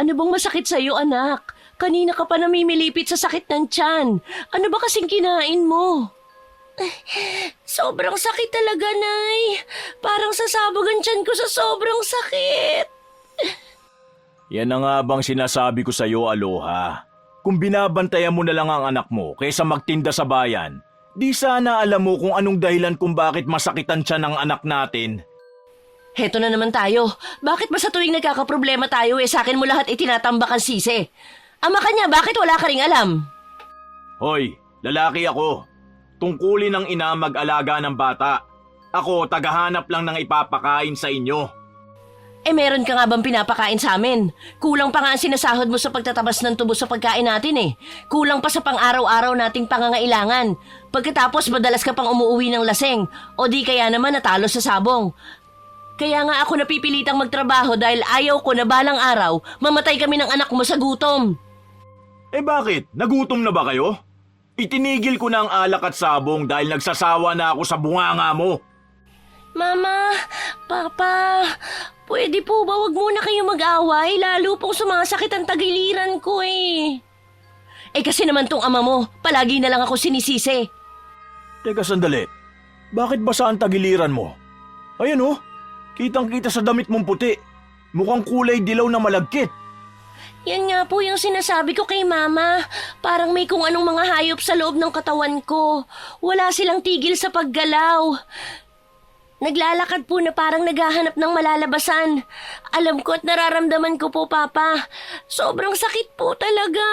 Ano bang masakit sa'yo, anak? Kanina ka pa namimilipit sa sakit ng tiyan. Ano ba kasing kinain mo? Sobrang sakit talaga, Nay. Parang sasabog ang tiyan ko sa sobrang sakit. Yan na nga bang sinasabi ko sa'yo, Aloha. Kung binabantayan mo na lang ang anak mo kaysa magtinda sa bayan, di sana alam mo kung anong dahilan kung bakit masakitan siya ng anak natin. Heto na naman tayo. Bakit ba sa tuwing nagkakaproblema tayo sa akin mo lahat itinatambak ang sisi? Ama ka niya, bakit wala ka ring alam? Hoy, lalaki ako. Tungkulin ng ina mag-alaga ng bata. Ako, tagahanap lang ng ipapakain sa inyo. Meron ka nga bang pinapakain sa amin? Kulang pa nga ang sinasahod mo sa pagtatabas ng tubo sa pagkain natin Kulang pa sa pang-araw-araw nating pangangailangan. Pagkatapos madalas ka pang umuuwi ng laseng o di kaya naman natalo sa sabong. Kaya nga ako napipilitang magtrabaho dahil ayaw ko na balang araw mamatay kami ng anak mo sa gutom. Bakit? Nagutom na ba kayo? Itinigil ko na ang alak at sabong dahil nagsasawa na ako sa bunganga mo. Mama, Papa, pwede po ba wag muna kayo mag-away? Lalo pong sumasakit ang tagiliran ko kasi naman tong ama mo, palagi na lang ako sinisisi. Teka sandali, bakit basa ang tagiliran mo? Ayan kitang-kita sa damit mong puti. Mukhang kulay dilaw na malagkit. Yan nga po yung sinasabi ko kay Mama. Parang may kung anong mga hayop sa loob ng katawan ko. Wala silang tigil sa paggalaw. Naglalakad po na parang naghahanap ng malalabasan. Alam ko at nararamdaman ko po, Papa. Sobrang sakit po talaga.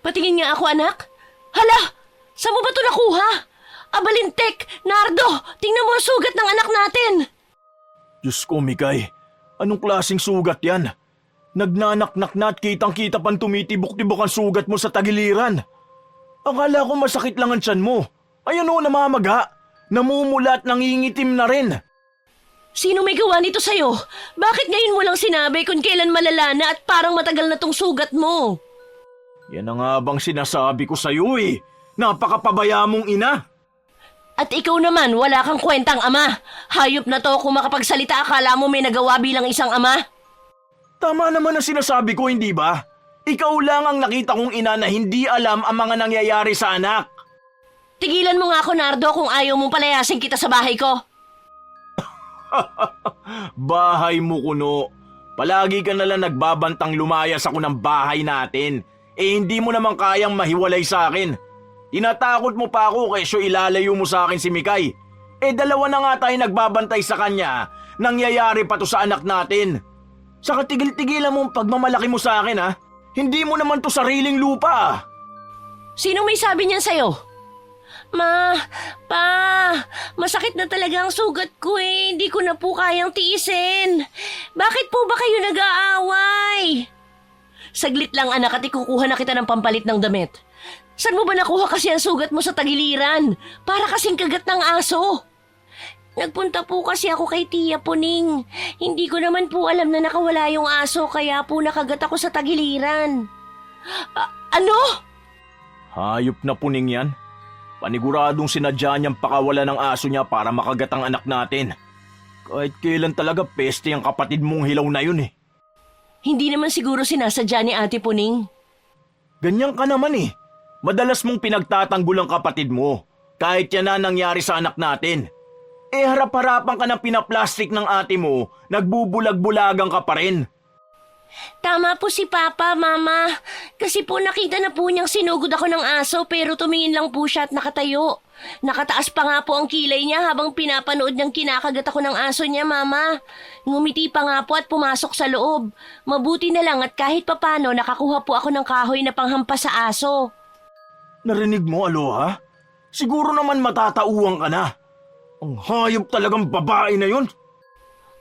Patingin nga ako, anak. Hala! Saan mo ba ito nakuha? Abalintek! Nardo! Tingnan mo ang sugat ng anak natin! Diyos ko, Mikay. Anong klaseng sugat yan? Nagnanaknak na at kitang-kita pang tumitibok-tibok ang sugat mo sa tagiliran. Akala ko masakit lang ang tiyan mo. Ayan namamaga. Namumula at nangingitim na rin. Sino may gawa nito sa'yo? Bakit ngayon mo lang sinabi kung kailan malala na at parang matagal na tong sugat mo? Yan na nga bang sinasabi ko sa'yo Napakapabaya mong ina. At ikaw naman, wala kang kwentang ama. Hayop na to kung makapagsalita akala mo may nagawa bilang isang ama. Tama naman ang sinasabi ko, hindi ba? Ikaw lang ang nakita kong ina na hindi alam ang mga nangyayari sa anak. Tigilan mo nga ako, Nardo, kung ayaw mong palayasin kita sa bahay ko. Bahay mo, kuno. Palagi ka nalang nagbabantang lumayas ako ng bahay natin. Hindi mo naman kayang mahiwalay sa akin. Tinatakot mo pa ako kesyo ilalayo mo sa akin si Mikay. Dalawa na nga tayo nagbabantay sa kanya. Nangyayari pa to sa anak natin. Saka tigil-tigilan mo ang pagmamalaki mo sa akin, ha? Hindi mo naman to sariling lupa. Sino may sabi niyan sa'yo? Ma, Pa, masakit na talaga ang sugat ko Hindi ko na po kayang tiisin. Bakit po ba kayo nag-aaway? Saglit lang, anak, at ikukuha na kita ng pampalit ng damit. Saan mo ba nakuha kasi ang sugat mo sa tagiliran? Para kasing kagat ng aso. Nagpunta po kasi ako kay Tia Puning. Hindi ko naman po alam na nakawala yung aso kaya po nakagat ako sa tagiliran. Ano? Hayop na Puning yan. Paniguradong sinadya niyang pakawala ng aso niya para makagat ang anak natin. Kahit kailan talaga peste ang kapatid mong hilaw na yun Hindi naman siguro sinasadya ni Ate Puning. Ganyan ka naman Madalas mong pinagtatanggol ang kapatid mo. Kahit yan na nangyari sa anak natin. Harap-harapan ka ng pinaplastik ng ate mo, nagbubulag-bulagang ka pa rin. Tama po si Papa, Mama. Kasi po nakita na po niyang sinugod ako ng aso pero tumingin lang po siya at nakatayo. Nakataas pa nga po ang kilay niya habang pinapanood niyang kinakagat ako ng aso niya, Mama. Ngumiti pa nga po at pumasok sa loob. Mabuti na lang at kahit papano nakakuha po ako ng kahoy na panghampas sa aso. Narinig mo, Aloha? Siguro naman matatauhan ka na. Ang hayop talagang babae na yun.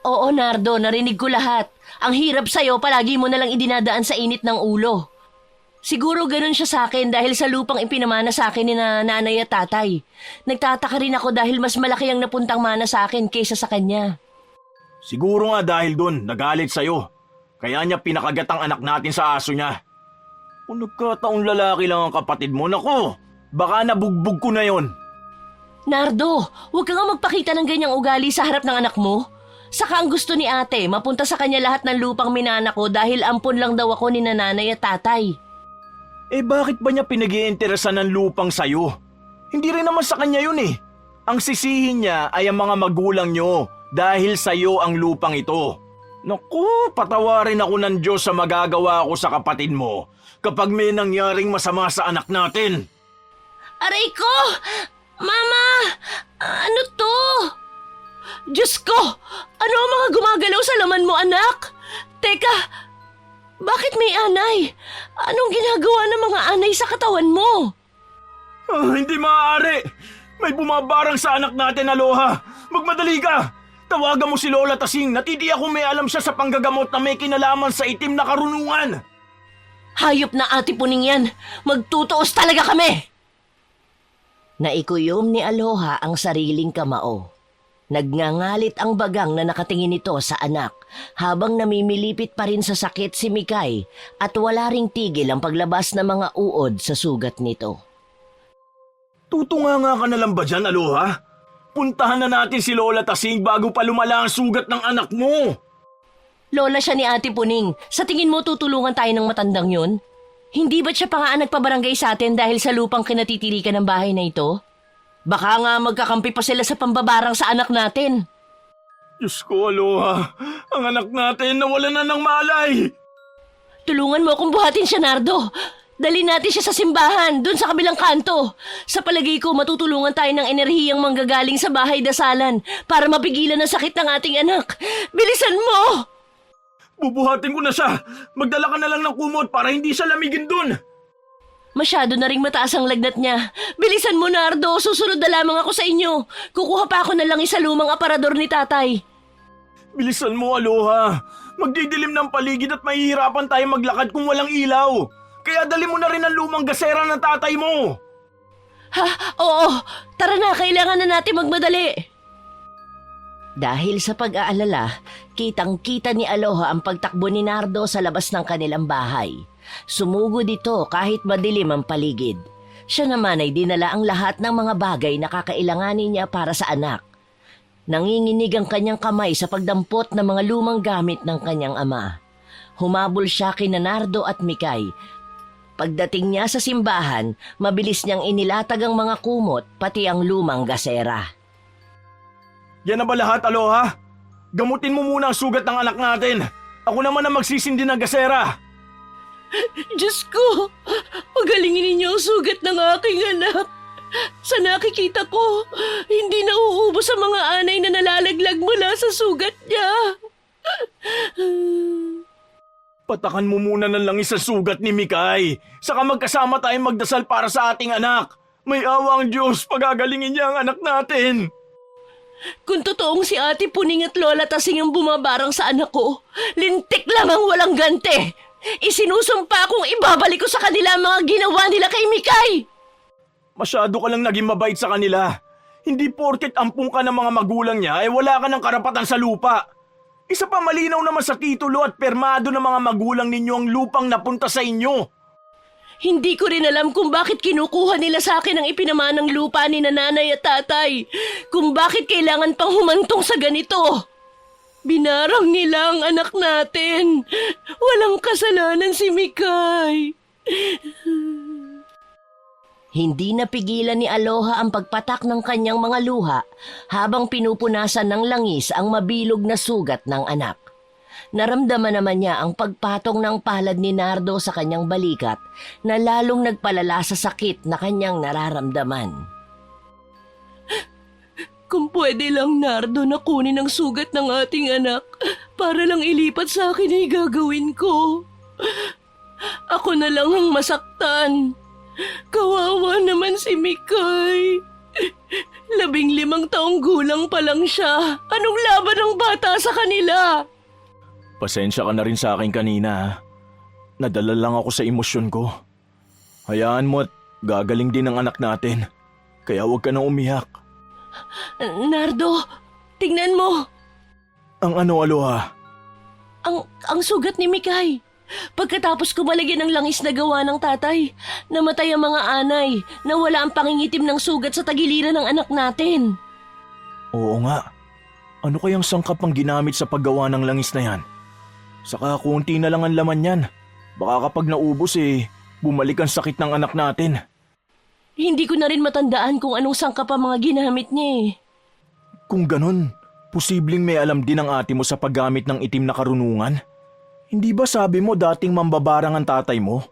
Oo, Nardo, narinig ko lahat. Ang hirap sa'yo, palagi mo nalang idinadaan sa init ng ulo. Siguro ganun siya sa akin dahil sa lupang ipinamana sa akin ni nanay at tatay. Nagtataka rin ako dahil mas malaki ang napuntang mana sa akin kaysa sa kanya. Siguro nga dahil doon, nagalit sa'yo. Kaya niya pinakagat ang anak natin sa aso niya. Kung nagkataong lalaki lang ang kapatid mo, nako, baka nabugbog ko na yon. Nardo, huwag ka nga magpakita ng ganyang ugali sa harap ng anak mo. Saka ang gusto ni ate, mapunta sa kanya lahat ng lupang minana ko dahil ampon lang daw ako ni nanay at tatay. Eh bakit ba niya pinag-iinteresan ng lupang sayo? Hindi rin naman sa kanya yun eh. Ang sisihin niya ay ang mga magulang niyo dahil sayo ang lupang ito. Naku, patawarin ako ng Diyos sa magagawa ko sa kapatid mo kapag may nangyaring masama sa anak natin. Aray ko! Mama! Ano to? Diyos ko! Ano ang mga gumagalaw sa laman mo, anak? Teka, bakit may anay? Anong ginagawa ng mga anay sa katawan mo? Hindi maaari! May bumabarang sa anak natin, Aloha! Magmadali ka! Tawagan mo si Lola Tasing, natitiyak kung may alam siya sa panggagamot na may kinalaman sa itim na karunungan! Hayop na ate puning yan! Magtutuos talaga kami! Naikuyom ni Aloha ang sariling kamao. Nagngangalit ang bagang na nakatingin ito sa anak habang namimilipit pa rin sa sakit si Mikay at wala ring tigil ang paglabas ng mga uod sa sugat nito. Tutunga nga ka na lang ba dyan, Aloha? Puntahan na natin si Lola Tasing bago pa lumala ang sugat ng anak mo! Lola siya ni Ate Puning. Sa tingin mo tutulungan tayo ng matandang yun? Hindi ba't siya pa nga nagpabarangay sa atin dahil sa lupang kinatitirikan ng bahay na ito? Baka nga magkakampi pa sila sa pambabarang sa anak natin. Diyos ko, Aloha! Ang anak natin nawala na ng malay! Tulungan mo akong buhatin siya, Nardo. Dali natin siya sa simbahan, dun sa kabilang kanto. Sa palagay ko, matutulungan tayo ng enerhiyang manggagaling sa bahay dasalan para mapigilan ang sakit ng ating anak. Bilisan mo! Bubuhatin ko na siya! Magdala ka na lang ng kumot para hindi siya lamigin dun! Masyado na ring mataas ang lagnat niya. Bilisan mo, Nardo. Susunod na lamang ako sa inyo. Kukuha pa ako na lang isa lumang aparador ni tatay. Bilisan mo, Aloha! Magdidilim ng paligid at mahihirapan tayo maglakad kung walang ilaw! Kaya dali mo na rin ang lumang gasera ng tatay mo! Ha? Oo. Tara na, kailangan na natin magmadali. Dahil sa pag-aalala, kitang-kita ni Aloha ang pagtakbo ni Nardo sa labas ng kanilang bahay. Sumugod ito kahit madilim ang paligid. Siya naman ay dinala ang lahat ng mga bagay na kakailanganin niya para sa anak. Nanginginig ang kanyang kamay sa pagdampot ng mga lumang gamit ng kanyang ama. Humabol siya kina Nardo at Mikay. Pagdating niya sa simbahan, mabilis niyang inilatag ang mga kumot pati ang lumang gasera. Yan na ba lahat, Aloha? Gamutin mo muna ang sugat ng anak natin. Ako naman ang magsisindi ng gasera. Diyos ko! Pagalingin ninyo ang sugat ng aking anak. Sa nakikita ko, hindi nauubos ang mga anay na nalalaglag mula sa sugat niya. Patakan mo muna ng langis sa sugat ni Mikay. Saka magkasama tayong magdasal para sa ating anak. May awa ang Diyos, pagagalingin niya ang anak natin. Kung totoong si Ate Puning at Lola Tasing ang bumabarang sa anak ko, lintik lang ang walang gante. Isinusumpa kong ibabalik ko sa kanila ang mga ginawa nila kay Mikay. Masyado ka lang naging mabait sa kanila. Hindi porket ampung ka ng mga magulang niya ay wala ka ng karapatan sa lupa. Isa pa malinaw naman sa titulo at permado ng mga magulang ninyo ang lupang napunta sa inyo. Hindi ko rin alam kung bakit kinukuha nila sa akin ang ipinamanang lupa ni nanay at tatay. Kung bakit kailangan pang humantong sa ganito. Binarang nila ang anak natin. Walang kasalanan si Mikay. Hindi napigilan ni Aloha ang pagpatak ng kanyang mga luha habang pinupunasan ng langis ang mabilog na sugat ng anak. Naramdaman naman niya ang pagpatong ng palad ni Nardo sa kanyang balikat na lalong nagpalala sa sakit na kanyang nararamdaman. Kung pwede lang, Nardo, na kunin ang sugat ng ating anak para lang ilipat sa akin ay gagawin ko. Ako na lang ang masaktan. Kawawa naman si Mikay. 15 taong gulang pa lang siya. Anong laban ng bata sa kanila? Pasensya ka na rin sa akin kanina. Nadala lang ako sa emosyon ko. Hayaan mo at gagaling din ang anak natin. Kaya huwag ka na umiyak. Nardo, tingnan mo. Ang ano, Aloha? Ang sugat ni Mikay. Pagkatapos ko malagyan ng langis na gawa ng tatay, namatay ang mga anay, nawala ang pangingitim ng sugat sa tagiliran ng anak natin. Oo nga. Ano kayang sangkap ang ginamit sa paggawa ng langis na yan? Saka konti na lang ang laman yan. Baka kapag naubos bumalik ang sakit ng anak natin. Hindi ko na rin matandaan kung anong sangkap ang mga ginamit niya eh. Kung ganun, posibleng may alam din ang ate mo sa paggamit ng itim na karunungan. Hindi ba sabi mo dating mambabarang ang tatay mo?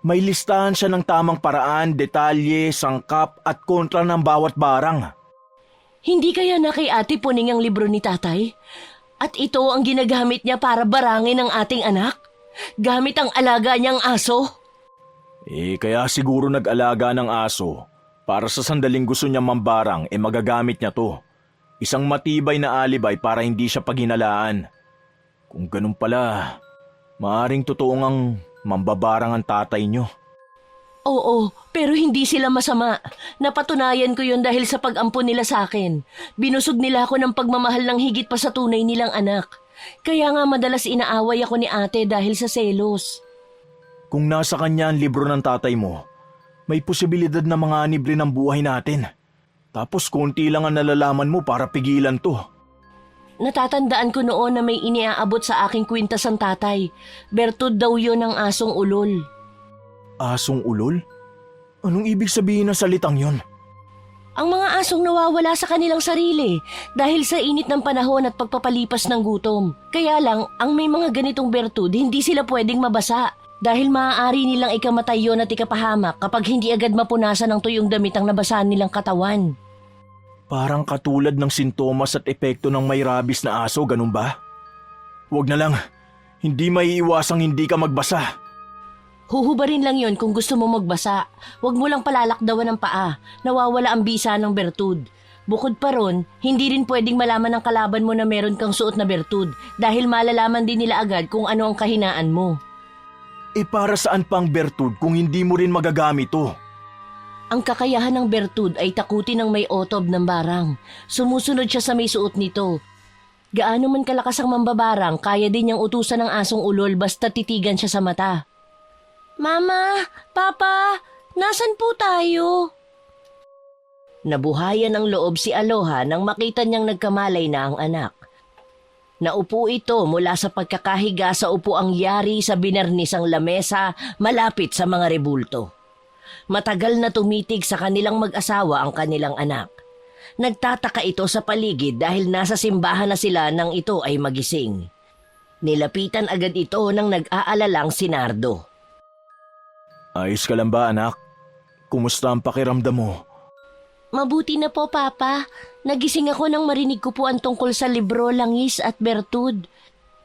May listahan siya ng tamang paraan, detalye, sangkap at kontra ng bawat barang. Hindi kaya na kay Ate Puning ang libro ni tatay? At ito ang ginagamit niya para barangin ang ating anak? Gamit ang alaga niyang aso? Kaya siguro nag-alaga ng aso. Para sa sandaling gusto niya mambarang, magagamit niya to. Isang matibay na alibay para hindi siya paghinalaan. Kung ganun pala, maaring totoo ngang mambabarang ang tatay niyo. Oo, pero hindi sila masama. Napatunayan ko yun dahil sa pag-ampon nila sa akin. Binusog nila ako ng pagmamahal ng higit pa sa tunay nilang anak. Kaya nga madalas inaaway ako ni ate dahil sa selos. Kung nasa kanya ang libro ng tatay mo, may posibilidad na manganib rin ang buhay natin. Tapos konti lang ang nalalaman mo para pigilan to. Natatandaan ko noon na may iniaabot sa aking kwintas ang tatay. Bertud daw yun ng asong ulol. Asong ulol? Anong ibig sabihin ng salitang yon? Ang mga asong nawawala sa kanilang sarili dahil sa init ng panahon at pagpapalipas ng gutom. Kaya lang, ang may mga ganitong bertud, hindi sila pwedeng mabasa. Dahil maaari nilang ikamatay yon at ikapahamak kapag hindi agad mapunasan ng tuyong damit ang nabasahan nilang katawan. Parang katulad ng sintomas at epekto ng may rabies na aso, ganun ba? Huwag na lang, hindi maiiwasang hindi ka magbasa. Huhubarin lang yon kung gusto mo magbasa. Huwag mo lang palalakdawan ng paa. Nawawala ang bisa ng bertud. Bukod pa ron, hindi rin pwedeng malaman ng kalaban mo na meron kang suot na bertud dahil malalaman din nila agad kung ano ang kahinaan mo. Para saan pang bertud kung hindi mo rin magagamit to? Ang kakayahan ng bertud ay takutin ng may otob ng barang. Sumusunod siya sa may suot nito. Gaano man kalakas ang mambabarang, kaya din niyang utusan ng asong ulol basta titigan siya sa mata. Mama, Papa, nasan po tayo? Nabuhayan ang loob si Aloha nang makita niyang nagkamalay na ang anak. Naupo ito mula sa pagkakahiga sa upuang yari sa binernisang lamesa malapit sa mga rebulto. Matagal na tumitig sa kanilang mag-asawa ang kanilang anak. Nagtataka ito sa paligid dahil nasa simbahan na sila nang ito ay magising. Nilapitan agad ito ng nag-aalalang si Nardo. Ayos ka lang ba, anak? Kumusta ang pakiramdam mo? Mabuti na po, Papa. Nagising ako nang marinig ko po ang tungkol sa libro, langis at bertud.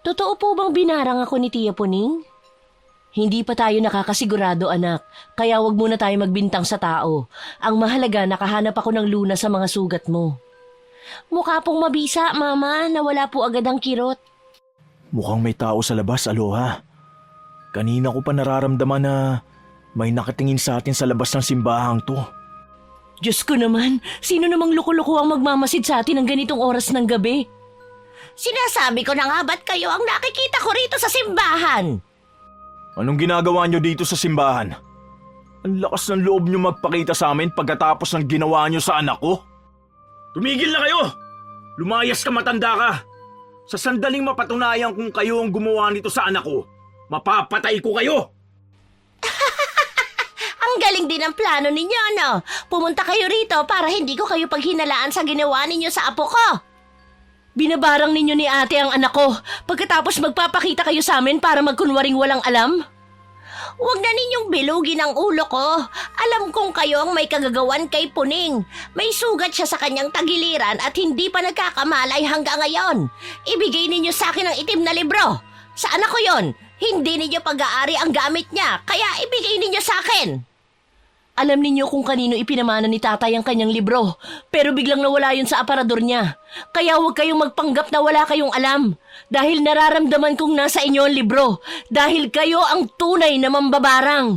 Totoo po bang binarang ako ni Tia Puning? Hindi pa tayo nakakasigurado, anak. Kaya wag muna tayo magbintang sa tao. Ang mahalaga, nakahanap ako ng luna sa mga sugat mo. Mukha pong mabisa, Mama, na wala po agad ang kirot. Mukhang may tao sa labas, Aloha. Kanina ko pa nararamdaman na may nakatingin sa atin sa labas ng simbahang to. Diyos ko naman, sino namang loko-loko ang magmamasid sa atin ng ganitong oras ng gabi? Sinasabi ko na nga ba't kayo ang nakikita ko rito sa simbahan? Anong ginagawa nyo dito sa simbahan? Ang lakas ng loob nyo magpakita sa amin pagkatapos ng ginawa nyo sa anak ko. Tumigil na kayo! Lumayas ka, matanda ka! Sa sandaling mapatunayan kung kayo ang gumawa nito sa anak ko, mapapatay ko kayo! Ang galing din ang plano ninyo, no? Pumunta kayo rito para hindi ko kayo paghinalaan sa ginawa ninyo sa apo ko. Binabarang ninyo ni ate ang anak ko pagkatapos magpapakita kayo sa amin para magkunwaring walang alam? Huwag na ninyong bilugin ang ulo ko. Alam kong kayo ang may kagagawan kay Puning. May sugat siya sa kanyang tagiliran at hindi pa nagkakamalay hanggang ngayon. Ibigay ninyo sa akin ang itim na libro. Sa anak ko yon, hindi ninyo pag-aari ang gamit niya, kaya ibigay ninyo sa akin. Alam ninyo kung kanino ipinamana ni tatay ang kanyang libro, pero biglang nawala yun sa aparador niya. Kaya huwag kayong magpanggap na wala kayong alam. Dahil nararamdaman kong nasa inyo ang libro. Dahil kayo ang tunay na mambabarang.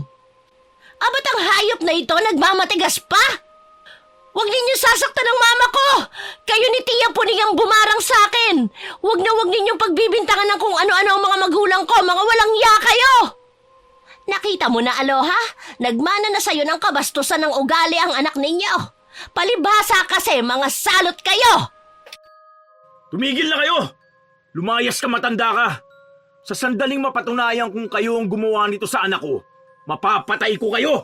Abat ang hayop na ito nagmamatigas pa? Huwag ninyo sasaktan ang mama ko! Kayo ni Tia Puning ang bumarang sa akin! Huwag na huwag ninyong pagbibintangan ng kung ano-ano ang mga magulang ko, mga walang ya kayo! Nakita mo na, Aloha? Nagmana na sa'yo ng kabastusan ng ugali ang anak ninyo. Palibhasa kasi, mga salot kayo! Tumigil na kayo! Lumayas ka, matanda ka! Sa sandaling mapatunayan kung kayo ang gumawa nito sa anak ko, mapapatay ko kayo!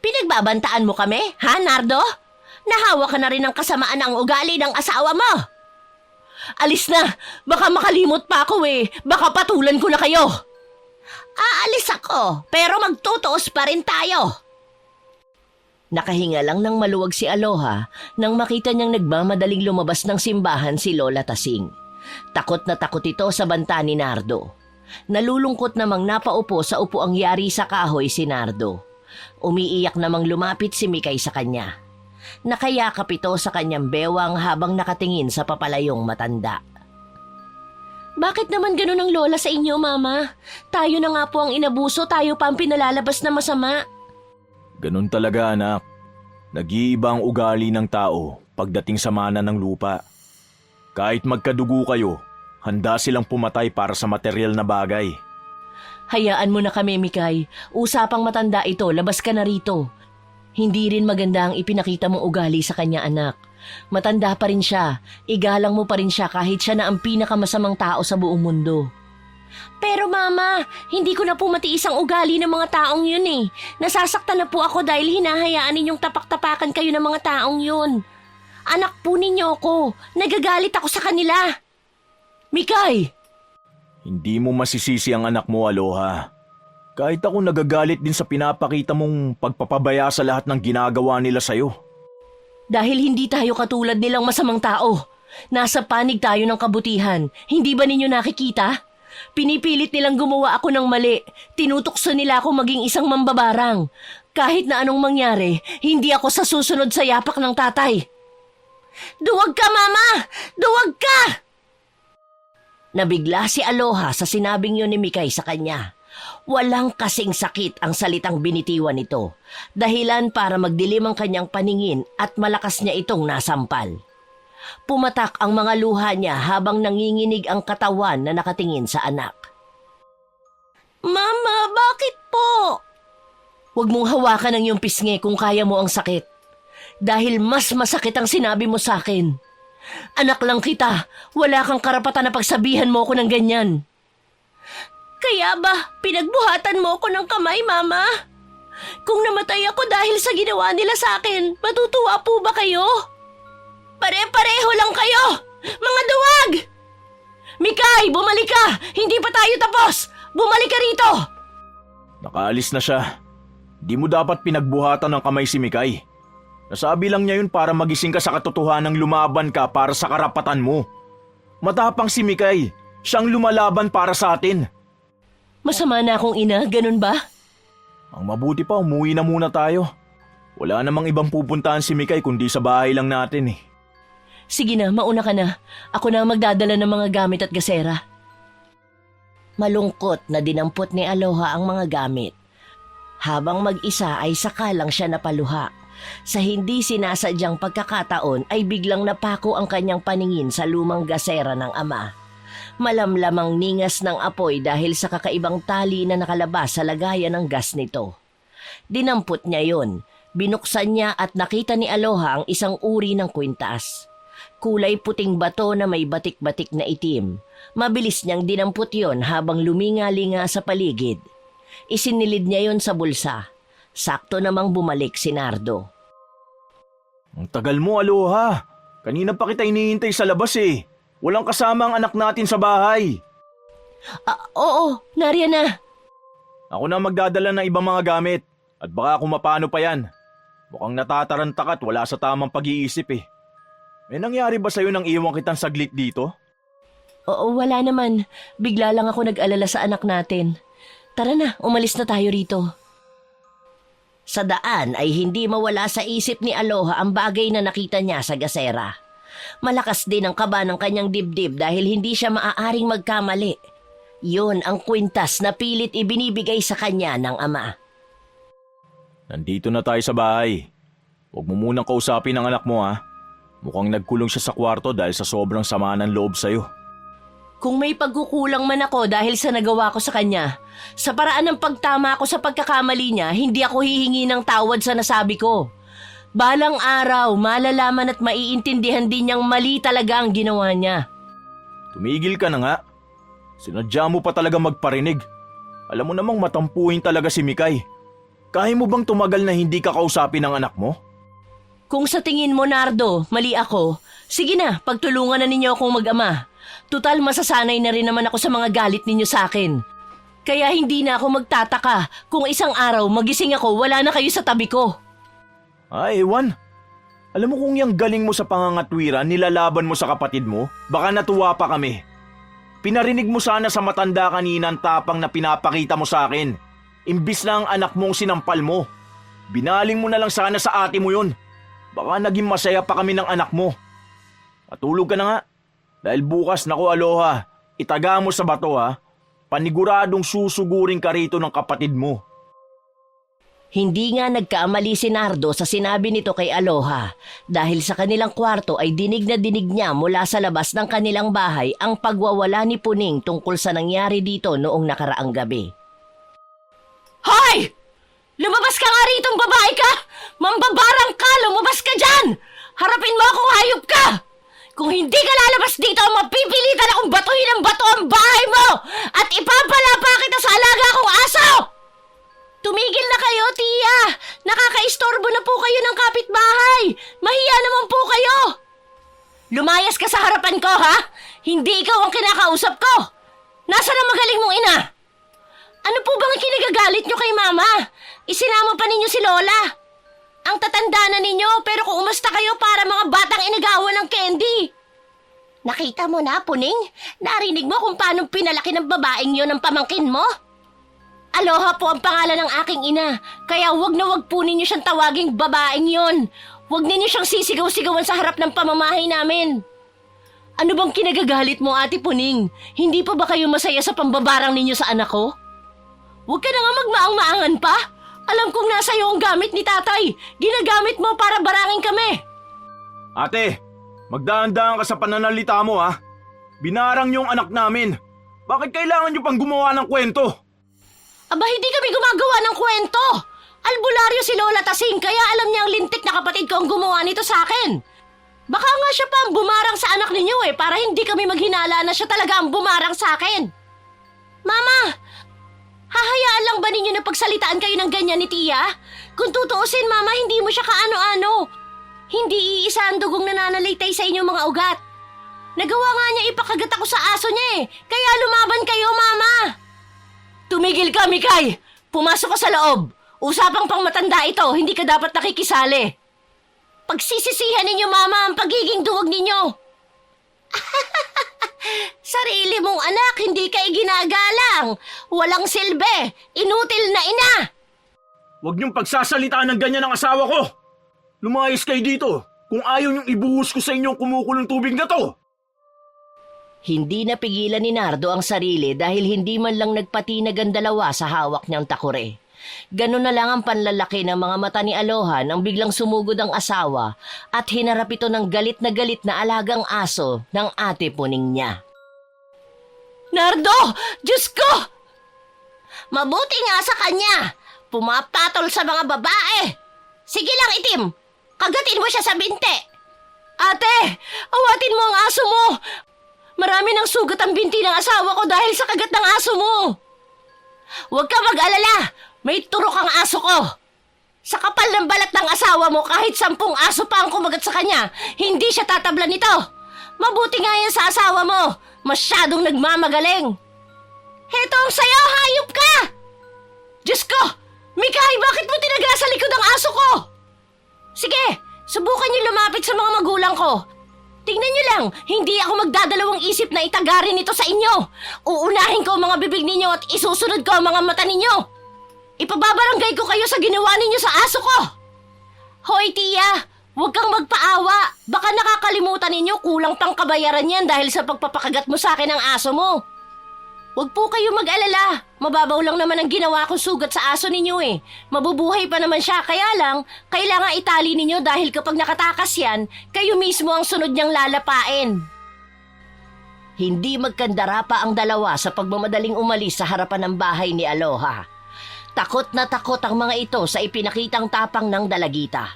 Pinagbabantaan mo kami, ha, Nardo? Nahawa ka na rin ng kasamaan ang ugali ng asawa mo. Alis na! Baka makalimot pa ako eh. Baka patulan ko na kayo. Aalis ako, pero magtutuos pa rin tayo. Nakahinga lang ng maluwag si Aloha nang makita niyang nagmamadaling lumabas ng simbahan si Lola Tasing. Takot na takot ito sa banta ni Nardo. Nalulungkot namang napaupo sa upuang yari sa kahoy si Nardo. Umiiyak namang lumapit si Mikay sa kanya. Nakayakap ito sa kanyang bewang habang nakatingin sa papalayong matanda. Bakit naman ganun ang lola sa inyo, Mama? Tayo na nga po ang inabuso, tayo pa ang pinalalabas na masama. Ganun talaga, anak. Nag-iiba ang ugali ng tao pagdating sa mana ng lupa. Kahit magkadugo kayo, handa silang pumatay para sa material na bagay. Hayaan mo na kami, Mikay. Usapang matanda ito, labas ka na rito. Hindi rin maganda ang ipinakita mong ugali sa kanya, anak. Matanda pa rin siya. Igalang mo pa rin siya kahit siya na ang pinakamasamang tao sa buong mundo. Pero Mama, hindi ko na po matiis ang ugali ng mga taong yun eh. Nasasaktan na po ako dahil hinahayaan ninyong tapak-tapakan kayo ng mga taong yun. Anak po ninyo ko. Nagagalit ako sa kanila. Mikay! Hindi mo masisisi ang anak mo, Aloha. Kahit ako nagagalit din sa pinapakita mong pagpapabaya sa lahat ng ginagawa nila sa'yo. Dahil hindi tayo katulad nilang masamang tao. Nasa panig tayo ng kabutihan. Hindi ba ninyo nakikita? Pinipilit nilang gumawa ako ng mali. Tinutukso nila ako maging isang mambabarang. Kahit na anong mangyari, hindi ako sa susunod sa yapak ng tatay. Duwag ka, Mama! Duwag ka! Nabigla si Aloha sa sinabing yun ni Mikay sa kanya. Walang kasing sakit ang salitang binitiwan nito. Dahilan para magdilim ang kanyang paningin at malakas niya itong nasampal. Pumatak ang mga luha niya habang nanginginig ang katawan na nakatingin sa anak. Mama, bakit po? Huwag mong hawakan ang iyong pisngi kung kaya mo ang sakit. Dahil mas masakit ang sinabi mo sa akin. Anak lang kita, wala kang karapatan na pagsabihan mo ako ng ganyan. Kaya ba pinagbuhatan mo ako ng kamay, Mama? Kung namatay ako dahil sa ginawa nila sa akin, matutuwa po ba kayo? Pare-pareho lang kayo! Mga duwag! Mikay, bumalik ka! Hindi pa tayo tapos! Bumalik ka rito! Nakaalis na siya. Di mo dapat pinagbuhatan ng kamay si Mikay. Nasabi lang niya yun para magising ka sa katotohanang lumaban ka para sa karapatan mo. Matapang si Mikay. Siyang lumalaban para sa atin. Masama na akong ina, ganun ba? Ang mabuti pa, umuwi na muna tayo. Wala namang ibang pupuntahan si Mikay kundi sa bahay lang natin eh. Sige na, mauna ka na. Ako na ang magdadala ng mga gamit at gasera. Malungkot na dinampot ni Aloha ang mga gamit. Habang mag-isa ay saka lang siya napaluha. Sa hindi sinasadyang pagkakataon ay biglang napako ang kanyang paningin sa lumang gasera ng ama. Malamlamang ningas ng apoy dahil sa kakaibang tali na nakalabas sa lagayan ng gas nito. Dinampot niya yon. Binuksan niya at nakita ni Aloha ang isang uri ng kwintas. Kulay puting bato na may batik-batik na itim. Mabilis niyang dinampot yon habang luminga-linga sa paligid. Isinilid niya yon sa bulsa. Sakto namang bumalik si Nardo. Ang tagal mo, Aloha. Kanina pa kita hinihintay sa labas eh. Walang kasama ang anak natin sa bahay. Oo, nariyan na. Ako na magdadala ng ibang mga gamit. At baka kung mapano pa yan. Mukhang natatarantak at wala sa tamang pag-iisip eh. May nangyari ba sa'yo nang iwan kitang saglit dito? Oo, wala naman. Bigla lang ako nag-alala sa anak natin. Tara na, umalis na tayo rito. Sa daan ay hindi mawala sa isip ni Aloha ang bagay na nakita niya sa gasera. Malakas din ang kaba ng kanyang dibdib dahil hindi siya maaaring magkamali. Yun ang kwintas na pilit ibinibigay sa kanya ng ama. Nandito na tayo sa bahay. Huwag mo munang kausapin ang anak mo ha. Mukhang nagkulong siya sa kwarto dahil sa sobrang sama ng loob sa'yo. Kung may pagkukulang man ako dahil sa nagawa ko sa kanya, sa paraan ng pagtama ko sa pagkakamali niya, hindi ako hihingi ng tawad sa nasabi ko. Balang araw, malalaman at maiintindihan din niyang mali talaga ang ginawa niya. Tumigil ka na nga. Sinadya mo pa talaga magparinig. Alam mo namang matampuhin talaga si Mikay. Kaya mo bang tumagal na hindi ka kausapin ng anak mo? Kung sa tingin mo, Nardo, mali ako, sige na, pagtulungan na ninyo akong mag-ama. Tutal, masasanay na rin naman ako sa mga galit ninyo sa akin. Kaya hindi na ako magtataka kung isang araw magising ako, wala na kayo sa tabi ko. Ay, ewan. Alam mo kung yung galing mo sa pangangatwiran, nilalaban mo sa kapatid mo, baka natuwa pa kami. Pinarinig mo sana sa matanda kanina ang tapang na pinapakita mo sa akin. Imbis na ang anak mong sinampal mo. Binaling mo na lang sana sa ate mo yun. Baka naging masaya pa kami ng anak mo. Matulog ka na nga. Dahil bukas, naku Aloha, itaga mo sa bato ha. Paniguradong susugurin ka rito ng kapatid mo. Hindi nga nagkamali si Nardo sa sinabi nito kay Aloha dahil sa kanilang kwarto ay dinig na dinig niya mula sa labas ng kanilang bahay ang pagwawala ni Puning tungkol sa nangyari dito noong nakaraang gabi. Hoy! Lumabas ka nga ritong babae ka! Mambabarang ka! Lumabas ka dyan! Harapin mo akong hayop ka! Kung hindi ka lalabas dito, mapipilitan akong batuhin ng bato ang bahay mo at ipapalapa kita sa alaga kong aso! Tumigil na kayo, tiya! Nakakaistorbo na po kayo ng kapitbahay! Mahiya naman po kayo! Lumayas ka sa harapan ko, ha? Hindi ikaw ang kinakausap ko! Nasaan ang magaling mong ina? Ano po bang kinagagalit nyo kay Mama? Isinama pa ninyo si Lola. Ang tatanda na ninyo, pero kung umasta kayo para mga batang inagawan ng candy. Nakita mo na, Puning? Narinig mo kung paano pinalaki ng babaeng yon ang pamangkin mo? Aloha po ang pangalan ng aking ina, kaya wag na wag po ninyo siyang tawaging babaeng yon. Wag ninyo siyang sisigaw-sigawan sa harap ng pamamahay namin. Ano bang kinagagalit mo, Ate Puning? Hindi pa ba kayo masaya sa pambabarang ninyo sa anak ko? Huwag ka na nga magmaang-maangan pa. Alam kong nasa iyo ang gamit ni tatay. Ginagamit mo para barangin kami. Ate, magdaan-daan ka sa pananalita mo ha. Binarang niyo ang anak namin. Bakit kailangan niyo pang gumawa ng kwento? Aba, hindi kami gumagawa ng kwento. Albularyo si Lola Tasing, kaya alam niya ang lintik na kapatid ko ang gumawa nito sa akin. Baka nga siya pa ang bumarang sa anak ninyo para hindi kami maghinala na siya talaga ang bumarang sa akin. Mama! Hahayaan lang ba ninyo na pagsalitaan kayo ng ganyan ni Tia? Kung tutuusin, Mama, hindi mo siya kaano-ano. Hindi iisa ang dugong nananalitay sa inyong mga ugat. Nagawa nga niya ipakagat ako sa aso niya kaya lumaban kayo, Mama. Tumigil ka, Mikay. Pumasok ka sa loob. Usapang pang matanda ito, hindi ka dapat nakikisali. Pagsisisihan ninyo, Mama, ang pagiging duwag ninyo. Sarili mong anak, hindi ka ginagalang. Walang silbi. Inutil na ina. Huwag niyong pagsasalitaan ng ganyan ang asawa ko. Lumayas kayo dito kung ayaw niyong ibuhos ko sa inyong kumukulong tubig na to. Hindi napigilan ni Nardo ang sarili dahil hindi man lang nagpatinag ang dalawa sa hawak niyang takure. Ganun na lang ang panlalaki ng mga mata ni Aloha nang biglang sumugod ang asawa at hinarap ito ng galit na alagang aso ng Ate Puning niya. Nardo! Diyos ko! Mabuti nga sa kanya! Pumapatol sa mga babae! Sige lang, Itim! Kagatin mo siya sa binte! Ate! Awatin mo ang aso mo! Marami ng sugat ang binti ng asawa ko dahil sa kagat ng aso mo! Huwag ka mag-alala! May turok ang aso ko! Sa kapal ng balat ng asawa mo, kahit 10 aso pa ang kumagat sa kanya, hindi siya tatablan nito! Mabuti nga yan sa asawa mo! Masyadong nagmamagaling! Heto ang sayo, hayop ka! Diyos ko! Mikay, bakit mo tinaga sa likod ang aso ko? Sige, subukan niyo lumapit sa mga magulang ko. Tingnan niyo lang, hindi ako magdadalawang isip na itagarin ito sa inyo. Uunahin ko ang mga bibig ninyo at isusunod ko ang mga mata ninyo. Ipababarangay ko kayo sa ginawa ninyo sa aso ko. Hoy, Tia, huwag kang magpaawa. Baka nakakalimutan ninyo kulang pang kabayaran yan dahil sa pagpapakagat mo sa akin ng aso mo. Huwag po kayo mag-alala. Mababaw lang naman ang ginawa kong sugat sa aso ninyo Mabubuhay pa naman siya, kaya lang, kailangan itali ninyo dahil kapag nakatakas yan, kayo mismo ang sunod niyang lalapain. Hindi magkandara pa ang dalawa sa pagmamadaling umalis sa harapan ng bahay ni Aloha. Takot na takot ang mga ito sa ipinakitang tapang ng dalagita.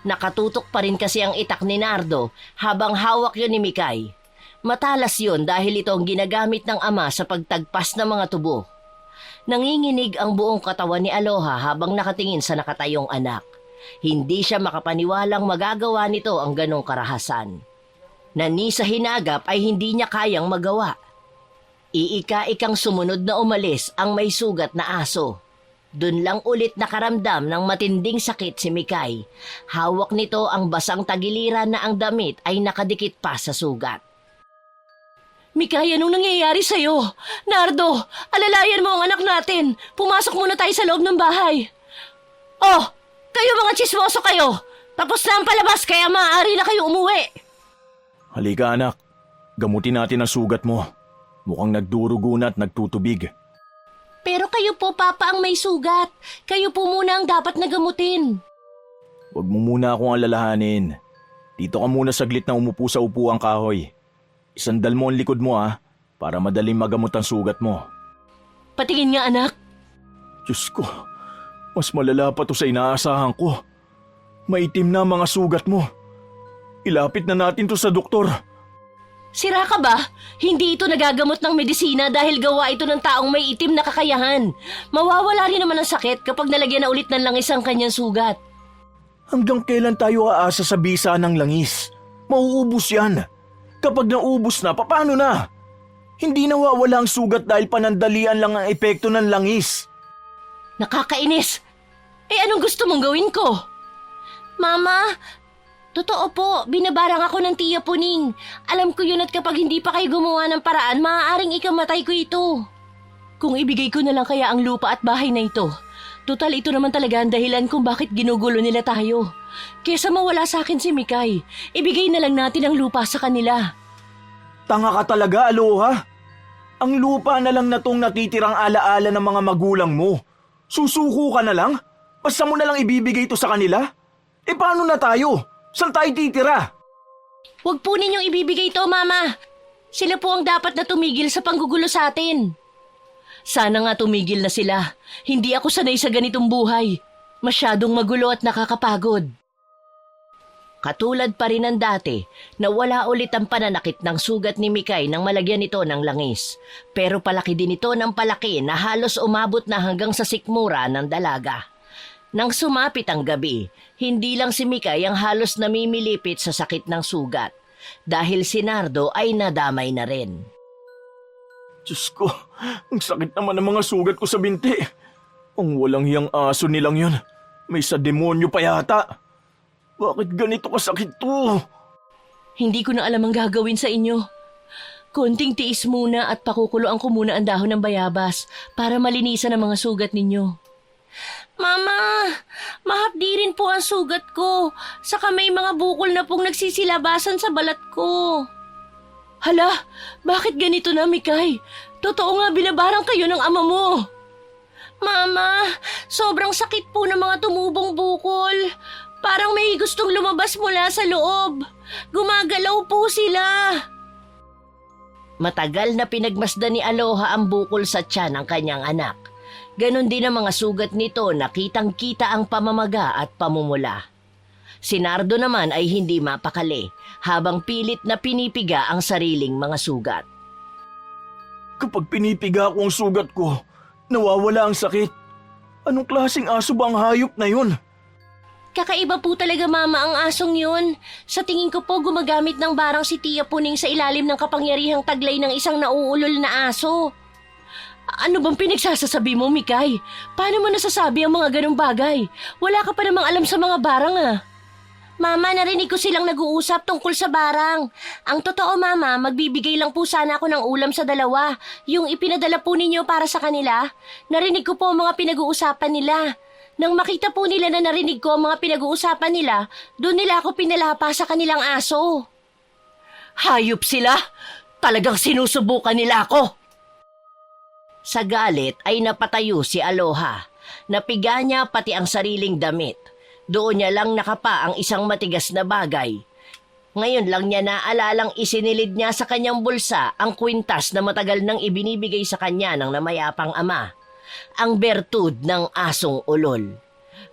Nakatutok pa rin kasi ang itak ni Nardo habang hawak yun ni Mikay. Matalas yun dahil ito ang ginagamit ng ama sa pagtagpas ng mga tubo. Nanginginig ang buong katawan ni Aloha habang nakatingin sa nakatayong anak. Hindi siya makapaniwalang magagawa nito ang ganong karahasan. Na ni sa hinagap ay hindi niya kayang magawa. Iika-ikang sumunod na umalis ang may sugat na aso. Doon lang ulit nakaramdam ng matinding sakit si Mikay. Hawak nito ang basang tagiliran na ang damit ay nakadikit pa sa sugat. Mikay, anong nangyayari sa'yo? Nardo, alalayan mo ang anak natin. Pumasok muna tayo sa loob ng bahay. Oh, kayo mga tsismoso kayo. Tapos na ang palabas kaya maaari na kayo umuwi. Halika anak, gamutin natin ang sugat mo. Mukhang nagdurugo na at nagtutubig. Pero kayo po, Papa, ang may sugat. Kayo po muna ang dapat nagamutin. Huwag mo muna akong alalahanin. Dito ka muna saglit na umupo sa upuang kahoy. Isandal mo ang likod mo para madaling magamot ang sugat mo. Patingin nga, anak. Diyos ko, mas malala pa to sa inaasahan ko. Maitim na ang mga sugat mo. Ilapit na natin to sa doktor. Sira ka ba? Hindi ito nagagamot ng medisina dahil gawa ito ng taong may itim na kakayahan. Mawawala rin naman ang sakit kapag nalagyan na ulit ng langis ang kanyang sugat. Hanggang kailan tayo aasa sa bisa ng langis? Mauubos yan. Kapag naubos na, paano na? Hindi nawawala ang sugat dahil panandalian lang ang epekto ng langis. Nakakainis! Anong gusto mong gawin ko? Mama, totoo po, binabarang ako ng Tiya Puning. Alam ko yun at kapag hindi pa kayo gumawa ng paraan, maaaring ikamatay ko ito. Kung ibigay ko na lang kaya ang lupa at bahay na ito. Total ito naman talaga ang dahilan kung bakit ginugulo nila tayo. Kesa mawala sa akin si Mikay, ibigay na lang natin ang lupa sa kanila. Tanga ka talaga, Aloha. Ang lupa na lang na tong natitirang alaala ng mga magulang mo. Susuko ka na lang? Basta mo na lang ibibigay ito sa kanila? Paano na tayo? Saan tayo titira? Huwag po ninyong ibibigay ito, Mama. Sila po ang dapat na tumigil sa panggugulo sa atin. Sana nga tumigil na sila. Hindi ako sanay sa ganitong buhay. Masyadong magulo at nakakapagod. Katulad pa rin ng dati na wala ulit ang pananakit ng sugat ni Mikay nang malagyan ito ng langis. Pero palaki din ito ng palaki na halos umabot na hanggang sa sikmura ng dalaga. Nang sumapit ang gabi, hindi lang si Mikay ang halos namimilipit sa sakit ng sugat. Dahil si Nardo ay nadamay na rin. Diyos ko, ang sakit naman ng mga sugat ko sa binti. Ang walang hiyang aso nilang yun. May sa demonyo pa yata. Bakit ganito kasakit to? Hindi ko na alam ang gagawin sa inyo. Konting tiis muna at pakukuloan ko muna ang dahon ng bayabas para malinisan ang mga sugat ninyo. Mama, mahapdi rin po ang sugat ko. Saka may mga bukol na pong nagsisilabasan sa balat ko. Hala, bakit ganito na, Mikay? Totoo nga binabarang kayo ng ama mo. Mama, sobrang sakit po ng mga tumubong bukol. Parang may gustong lumabas mula sa loob. Gumagalaw po sila. Matagal na pinagmasdan ni Aloha ang bukol sa tiyan ng kanyang anak. Ganon din ang mga sugat nito na kitang-kita ang pamamaga at pamumula. Si Nardo naman ay hindi mapakali habang pilit na pinipiga ang sariling mga sugat. Kapag pinipiga ko ang sugat ko, nawawala ang sakit. Anong klaseng aso ba ang hayop na yun? Kakaiba po talaga, Mama, ang asong yun. Sa tingin ko po gumagamit ng barang si Tiya Puning sa ilalim ng kapangyarihang taglay ng isang nauulol na aso. Ano bang pinagsasasabi mo, Mikay? Paano mo nasasabi ang mga ganong bagay? Wala ka pa namang alam sa mga barang Mama, narinig ko silang nag-uusap tungkol sa barang. Ang totoo, Mama, magbibigay lang po sana ako ng ulam sa dalawa. Yung ipinadala po ninyo para sa kanila. Narinig ko po ang mga pinag-uusapan nila. Nang makita po nila na narinig ko ang mga pinag-uusapan nila, doon nila ako pinalapa sa kanilang aso. Hayop sila! Talagang sinusubukan nila ako! Sa galit ay napatayo si Aloha. Napiga niya pati ang sariling damit. Doon niya lang nakapa ang isang matigas na bagay. Ngayon lang niya naalalang isinilid niya sa kanyang bulsa ang kwintas na matagal nang ibinibigay sa kanya ng namayapang ama. Ang bertud ng asong ulol.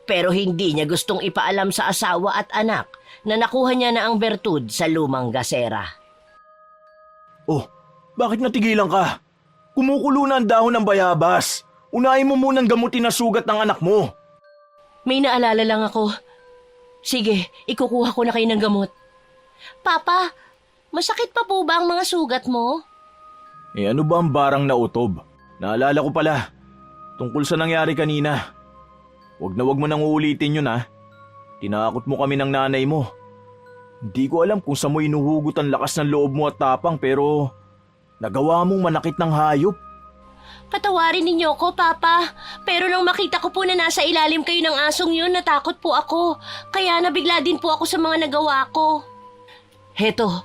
Pero hindi niya gustong ipaalam sa asawa at anak na nakuha niya na ang bertud sa lumang gasera. Oh, bakit natigilan ka? Kumukulo na ang dahon ng bayabas. Unahin mo munang gamutin ang sugat ng anak mo. May naalala lang ako. Sige, ikukuha ko na kayo ng gamot. Papa, masakit pa po ba ang mga sugat mo? Ano ba ang barang na utob? Naalala ko pala. Tungkol sa nangyari kanina. Wag mo nang uulitin yun ha. Tinakot mo kami ng nanay mo. Hindi ko alam kung sa mo inuhugot ang lakas ng loob mo at tapang pero nagawa mong manakit ng hayop. Patawarin ninyo ko, Papa. Pero nang makita ko po na nasa ilalim kayo ng asong yun, natakot po ako. Kaya nabigla din po ako sa mga nagawa ko. Heto,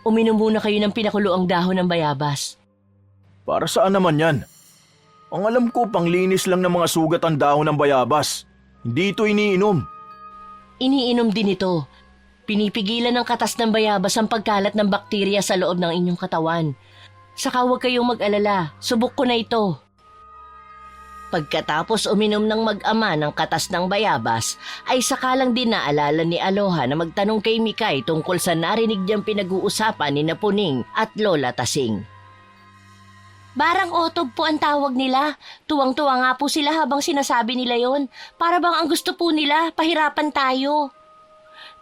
uminom muna kayo ng pinakuloang dahon ng bayabas. Para saan naman yan? Ang alam ko, panglinis lang ng mga sugat ang dahon ng bayabas. Hindi ito iniinom. Iniinom din ito. Pinipigilan ng katas ng bayabas ang pagkalat ng bakterya sa loob ng inyong katawan. Saka huwag kayong mag-alala, subok ko na ito. Pagkatapos uminom ng mag-ama ng katas ng bayabas, ay sakalang din naalala ni Aloha na magtanong kay Mikay tungkol sa narinig niyang pinag-uusapan ni Napuning at Lola Tasing. Barang otob po ang tawag nila. Tuwang-tuwa nga po sila habang sinasabi nila yon. Para bang ang gusto po nila, pahirapan tayo.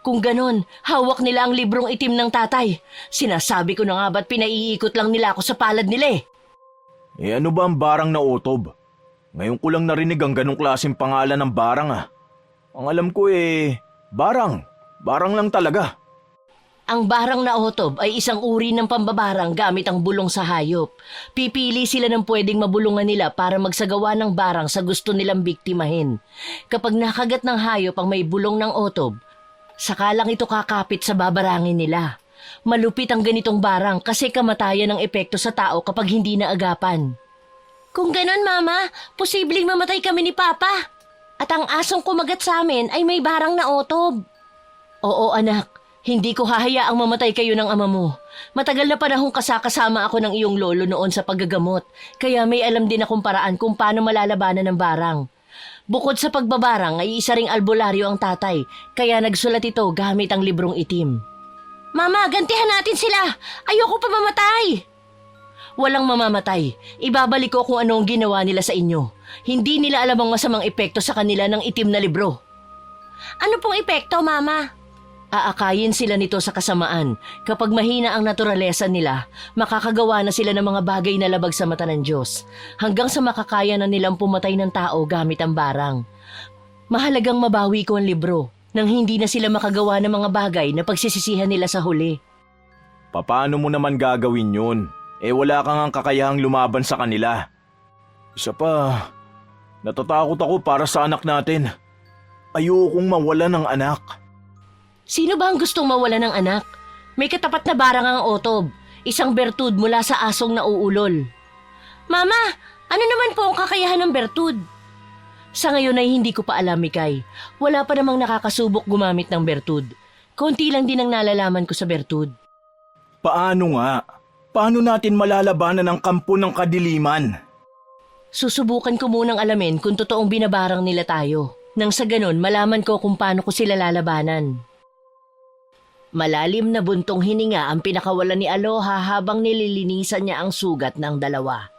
Kung ganon, hawak nila ang librong itim ng tatay. Sinasabi ko na nga ba't pinaiikot lang nila ako sa palad nila eh. Ano ba ang barang na utob? Ngayon ko lang narinig ang ganong klaseng pangalan ng barang ah. Ang alam ko barang. Barang lang talaga. Ang barang na otob ay isang uri ng pambabarang gamit ang bulong sa hayop. Pipili sila ng pwedeng mabulungan nila para magsagawa ng barang sa gusto nilang biktimahin. Kapag nakagat ng hayop ang may bulong ng otob, saka lang ito kakapit sa babarangin nila. Malupit ang ganitong barang kasi kamatayan ang epekto sa tao kapag hindi naagapan. Kung ganon, Mama, posibleng mamatay kami ni Papa. At ang asong kumagat sa amin ay may barang na otob. Oo, anak. Hindi ko hahayaang mamatay kayo ng ama mo. Matagal na panahong kasakasama ako ng iyong lolo noon sa paggagamot, kaya may alam din akong paraan kung paano malalabanan ng barang. Bukod sa pagbabarang ay isa ring albularyo ang tatay, kaya nagsulat ito gamit ang librong itim. Mama, gantihan natin sila! Ayoko pa mamatay! Walang mamamatay. Ibabalik ko kung ano ang ginawa nila sa inyo. Hindi nila alam ang masamang epekto sa kanila ng itim na libro. Ano pong epekto, Mama? Aakayin sila nito sa kasamaan. Kapag mahina ang naturalesa nila, makakagawa na sila ng mga bagay na labag sa mata ng Diyos, hanggang sa makakaya na nilang pumatay ng tao gamit ang barang. Mahalagang mabawi ko ang libro, nang hindi na sila makagawa ng mga bagay na pagsisisihan nila sa huli. Paano mo naman gagawin yun? Wala kang ang kakayahang lumaban sa kanila. Isa pa, natatakot ako para sa anak natin. Ayokong mawala ng anak. Sino ba ang gustong mawala ng anak? May katapat na barang ang otob, isang bertud mula sa asong nauulol. Mama, ano naman po ang kakayahan ng bertud? Sa ngayon ay hindi ko pa alam, Mikay. Wala pa namang nakakasubok gumamit ng bertud. Konti lang din ang nalalaman ko sa bertud. Paano nga? Paano natin malalabanan ang kampo ng kadiliman? Susubukan ko munang alamin kung totoong binabarang nila tayo. Nang sa ganon, malaman ko kung paano ko sila lalabanan. Malalim na buntong hininga ang pinakawalan ni Aloha habang nililinisan niya ang sugat ng dalawa.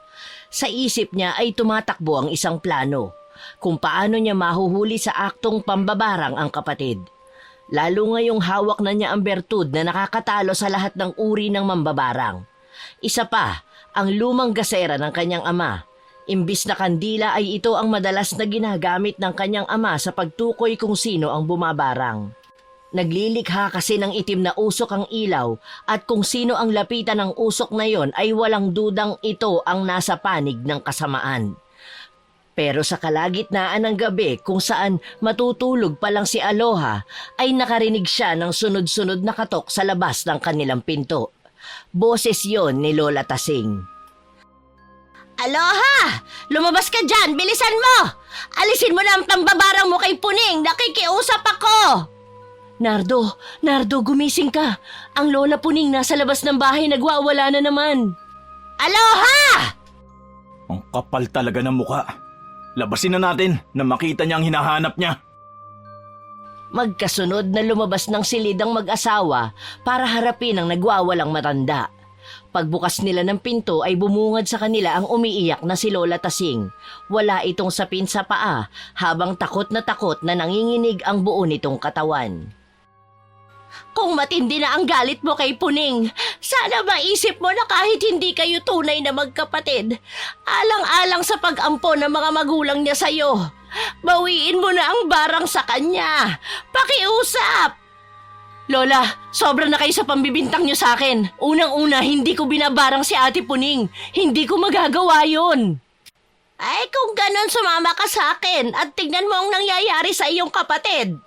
Sa isip niya ay tumatakbo ang isang plano, kung paano niya mahuhuli sa aktong pambabarang ang kapatid. Lalo ngayong hawak na niya ang bertud na nakakatalo sa lahat ng uri ng mambabarang. Isa pa, ang lumang gasera ng kanyang ama. Imbis na kandila ay ito ang madalas na ginagamit ng kanyang ama sa pagtukoy kung sino ang bumabarang. Naglilikha kasi ng itim na usok ang ilaw at kung sino ang lapitan ng usok na yon ay walang dudang ito ang nasa panig ng kasamaan. Pero sa kalagitnaan ng gabi kung saan matutulog pa lang si Aloha ay nakarinig siya ng sunod-sunod na katok sa labas ng kanilang pinto. Boses yon ni Lola Tasing. Aloha! Lumabas ka dyan! Bilisan mo! Alisin mo na ang pambabarang mo kay Puning! Nakikiusap ako! Nardo, gumising ka. Ang Lola Puning nasa labas ng bahay nagwawala na naman. Aloha! Ang kapal talaga ng muka. Labasin na natin na makita niya ang hinahanap niya. Magkasunod na lumabas ng silid ang mag-asawa para harapin ang nagwawalang matanda. Pagbukas nila ng pinto ay bumungad sa kanila ang umiiyak na si Lola Tasing. Wala itong sapin sa paa habang takot na nanginginig ang buo nitong katawan. Kung matindi na ang galit mo kay Puning, sana maisip mo na kahit hindi kayo tunay na magkapatid, alang-alang sa pag-ampo ng mga magulang niya sa'yo, bawiin mo na ang barang sa kanya. Pakiusap! Lola, sobra na kayo sa pambibintang niyo sa akin. Unang-una, hindi ko binabarang si Ate Puning. Hindi ko magagawa yon. Ay, kung ganon sumama ka sa akin at tignan mo ang nangyayari sa iyong kapatid.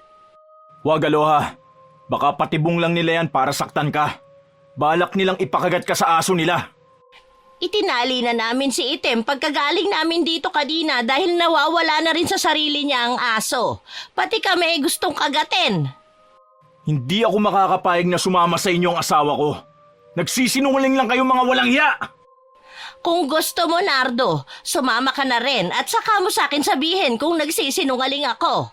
Wag, Aloha. Baka patibong lang nila yan para saktan ka. Balak nilang ipakagat ka sa aso nila. Itinali na namin si Item pagkagaling namin dito kanina dahil nawawala na rin sa sarili niya ang aso. Pati kami ay gustong kagatin. Hindi ako makakapayag na sumama sa inyong asawa ko. Nagsisinungaling lang kayo mga walang hiya. Kung gusto mo, Nardo, sumama ka na rin at saka mo sa akin sabihin kung nagsisinungaling ako.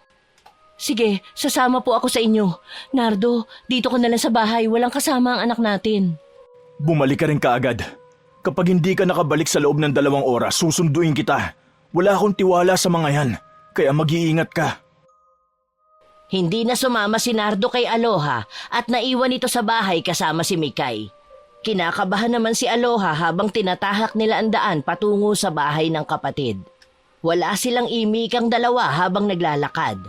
Sige, sasama po ako sa inyo. Nardo, dito ka na lang sa bahay. Walang kasama ang anak natin. Bumalik ka rin kaagad. Kapag hindi ka nakabalik sa loob ng 2 oras, susunduin kita. Wala akong tiwala sa mga yan, kaya mag-iingat ka. Hindi na sumama si Nardo kay Aloha at naiwan ito sa bahay kasama si Mikay. Kinakabahan naman si Aloha habang tinatahak nila ang daan patungo sa bahay ng kapatid. Wala silang imikang dalawa habang naglalakad.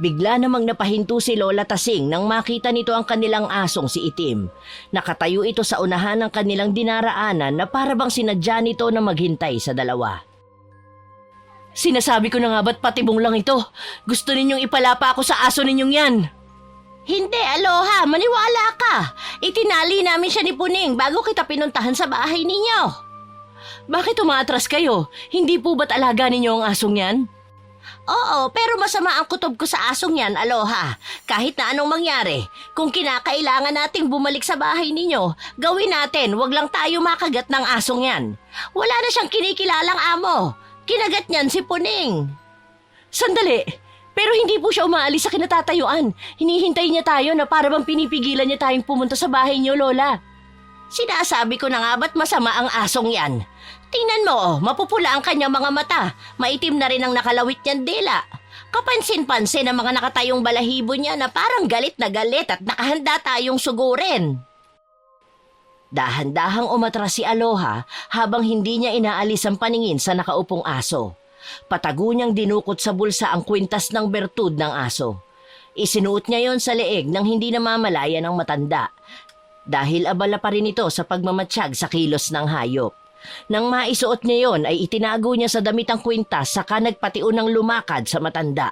Bigla namang napahinto si Lola Tasing nang makita nito ang kanilang asong si Itim. Nakatayo ito sa unahan ng kanilang dinaraanan na parabang sinadya nito na maghintay sa dalawa. Sinasabi ko na nga ba't patibong lang ito? Gusto ninyong ipalapa ako sa aso ninyong yan? Hindi, Aloha. Maniwala ka. Itinali namin siya ni Puning bago kita pinuntahan sa bahay ninyo. Bakit umaatras kayo? Hindi po ba't alaga ninyo ang asong yan? Oo, pero masama ang kutob ko sa asong yan, Aloha. Kahit na anong mangyari, kung kinakailangan nating bumalik sa bahay ninyo, gawin natin, wag lang tayo makagat ng asong yan. Wala na siyang kinikilalang amo. Kinagat niyan si Puning. Sandali, pero hindi po siya umaalis sa kinatatayuan. Hinihintay niya tayo na parang pinipigilan niya tayong pumunta sa bahay niyo, Lola. Sinasabi ko na nga ba't masama ang asong yan? Tingnan mo, mapupula ang kanyang mga mata. Maitim na rin ang nakalawit niyang dila. Kapansin-pansin ang mga nakatayong balahibo niya na parang galit na galit at nakahanda tayong sugurin. Dahan-dahang umatras si Aloha habang hindi niya inaalis ang paningin sa nakaupong aso. Patago niyang dinukot sa bulsa ang kwintas ng bertud ng aso. Isinuot niya yon sa leeg nang hindi namamalaya ng matanda. Dahil abala pa rin ito sa pagmamatsyag sa kilos ng hayop. Nang maisuot niya yon ay itinago niya sa damit ang kwintas saka nagpatiunang lumakad sa matanda.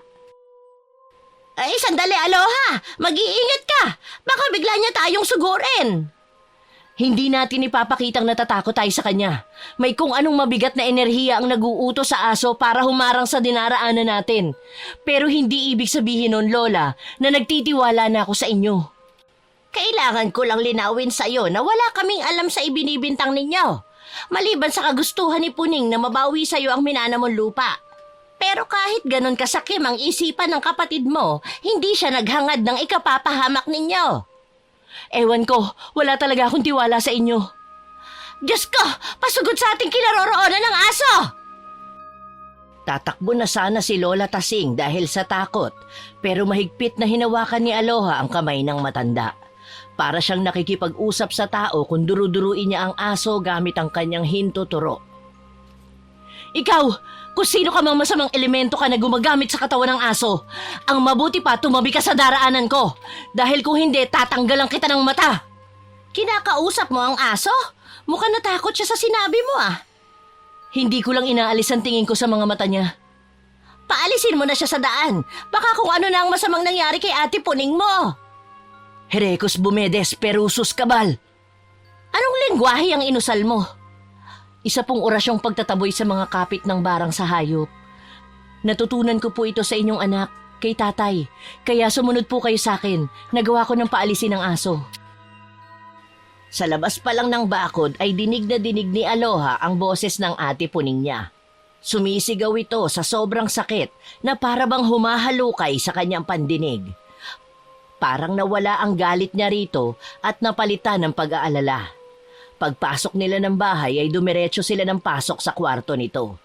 Ay, sandali, Aloha! Mag-iingat ka! Baka bigla niya tayong sugurin! Hindi natin ipapakitang natatakot tayo sa kanya. May kung anong mabigat na enerhiya ang nag-uutos sa aso para humarang sa dinaraanan natin. Pero hindi ibig sabihin nun, Lola, na nagtitiwala na ako sa inyo. Kailangan ko lang linawin sa iyo na wala kaming alam sa ibinibintang ninyo. Maliban sa kagustuhan ni Puning na mabawi sa iyo ang minana mong lupa. Pero kahit ganon kasakim ang isipan ng kapatid mo, hindi siya naghangad ng ikapapahamak ninyo. Ewan ko, wala talaga akong tiwala sa inyo. Diyos ko, pasugod sa ating kinaroroonan ng aso! Tatakbo na sana si Lola Tasing dahil sa takot, pero mahigpit na hinawakan ni Aloha ang kamay ng matanda. Para siyang nakikipag-usap sa tao kung duruduruin niya ang aso gamit ang kanyang hintuturo. Ikaw, kung sino ka mang masamang elemento ka na gumagamit sa katawan ng aso, ang mabuti pa tumabi ka sa daraanan ko. Dahil kung hindi, tatanggalan kita ng mata. Kinakausap mo ang aso? Mukhang natakot siya sa sinabi mo ah. Hindi ko lang inaalis ang tingin ko sa mga mata niya. Paalisin mo na siya sa daan. Baka kung ano na ang masamang nangyari kay Ate Puning mo. Herecos bumedes perusus kabal. Anong lengguwahe ang inusal mo? Isa pong orasyong pagtataboy sa mga kapit ng barang sa hayop. Natutunan ko po ito sa inyong anak, kay tatay. Kaya sumunod po kayo sa akin. Nagawa ko ng paalisin ng aso. Sa labas pa lang ng bakod ay dinig na dinig ni Aloha ang boses ng Ate Puning niya. Sumisigaw ito sa sobrang sakit na parabang humahalukay sa kanyang pandinig. Parang nawala ang galit niya rito at napalitan ng pag-aalala. Pagpasok nila ng bahay ay dumiretso sila ng pasok sa kwarto nito.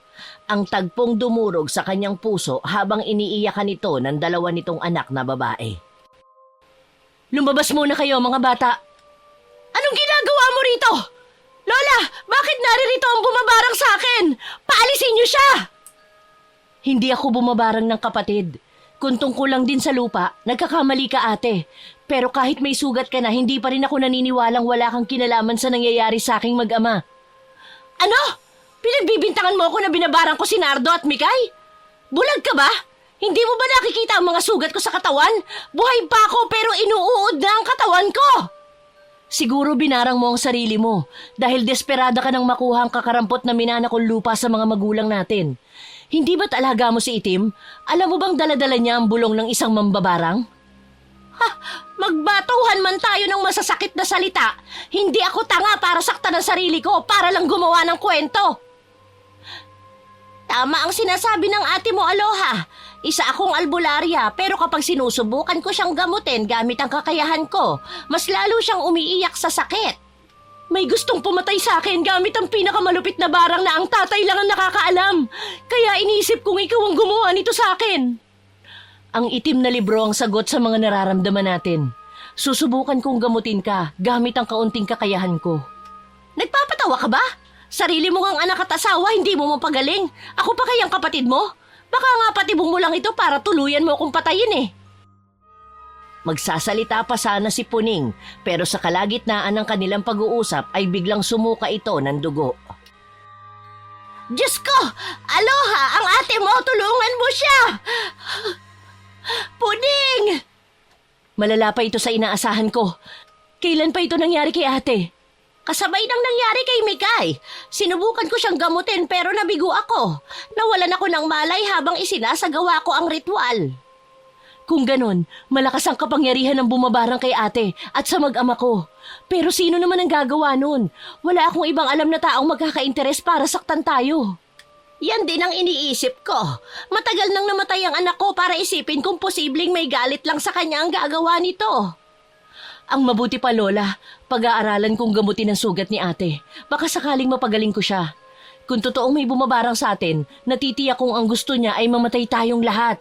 Ang tagpong dumurog sa kanyang puso habang iniiyakan ito ng dalawa nitong anak na babae. Lumabas muna kayo mga bata. Anong ginagawa mo rito? Lola, bakit naririto ang bumabarang sa akin? Paalisin niyo siya! Hindi ako bumabarang ng kapatid. Kung tungkol lang din sa lupa, nagkakamali ka ate. Pero kahit may sugat ka na, hindi pa rin ako naniniwalang wala kang kinalaman sa nangyayari sa aking mag-ama. Ano? Pinagbibintangan mo ako na binabarang ko si Nardo at Mikay? Bulag ka ba? Hindi mo ba nakikita ang mga sugat ko sa katawan? Buhay pa ako pero inuuod na ang katawan ko! Siguro binarang mo ang sarili mo dahil desperada ka nang makuha ang kakarampot na minanakong lupa sa mga magulang natin. Hindi ba't alaga mo si Itim? Alam mo bang daladala niya ang bulong ng isang mambabarang? Ha! Magbatuhan man tayo ng masasakit na salita. Hindi ako tanga para saktan ang sarili ko para lang gumawa ng kwento. Tama ang sinasabi ng ate mo, Aloha. Isa akong albularya pero kapag sinusubukan ko siyang gamutin gamit ang kakayahan ko, mas lalo siyang umiiyak sa sakit. May gustong pumatay sa akin gamit ang pinakamalupit na barang na ang tatay lang ang nakakaalam. Kaya inisip kong ikaw ang gumawa nito sa akin. Ang itim na libro ang sagot sa mga nararamdaman natin. Susubukan kong gamutin ka gamit ang kaunting kakayahan ko. Nagpapatawa ka ba? Sarili mo ngang anak at asawa, hindi mo mapagaling. Ako pa kayang kapatid mo? Baka nga patibong mo lang ito para tuluyan mo akong patayin eh. Magsasalita pa sana si Puning, pero sa kalagitnaan ng kanilang pag-uusap ay biglang sumuka ito ng dugo. Diyos ko! Aloha! Ang ate mo! Tulungan mo siya! Puning! Malala pa ito sa inaasahan ko. Kailan pa ito nangyari kay ate? Kasabay nang nangyari kay Mikay. Sinubukan ko siyang gamutin pero nabigo ako. Nawalan ako ng malay habang isinasagawa ko ang ritual. Kung ganon, malakas ang kapangyarihan ng bumabarang kay ate at sa mag-ama ko. Pero sino naman ang gagawa nun? Wala akong ibang alam na taong magkaka-interes para saktan tayo. Yan din ang iniisip ko. Matagal nang namatay ang anak ko para isipin kung posibleng may galit lang sa kanya ang gagawa nito. Ang mabuti pa, Lola, pag-aaralan kong gamutin ang sugat ni ate. Baka sakaling mapagaling ko siya. Kung totoong may bumabarang sa atin, natitiyak kong ang gusto niya ay mamatay tayong lahat.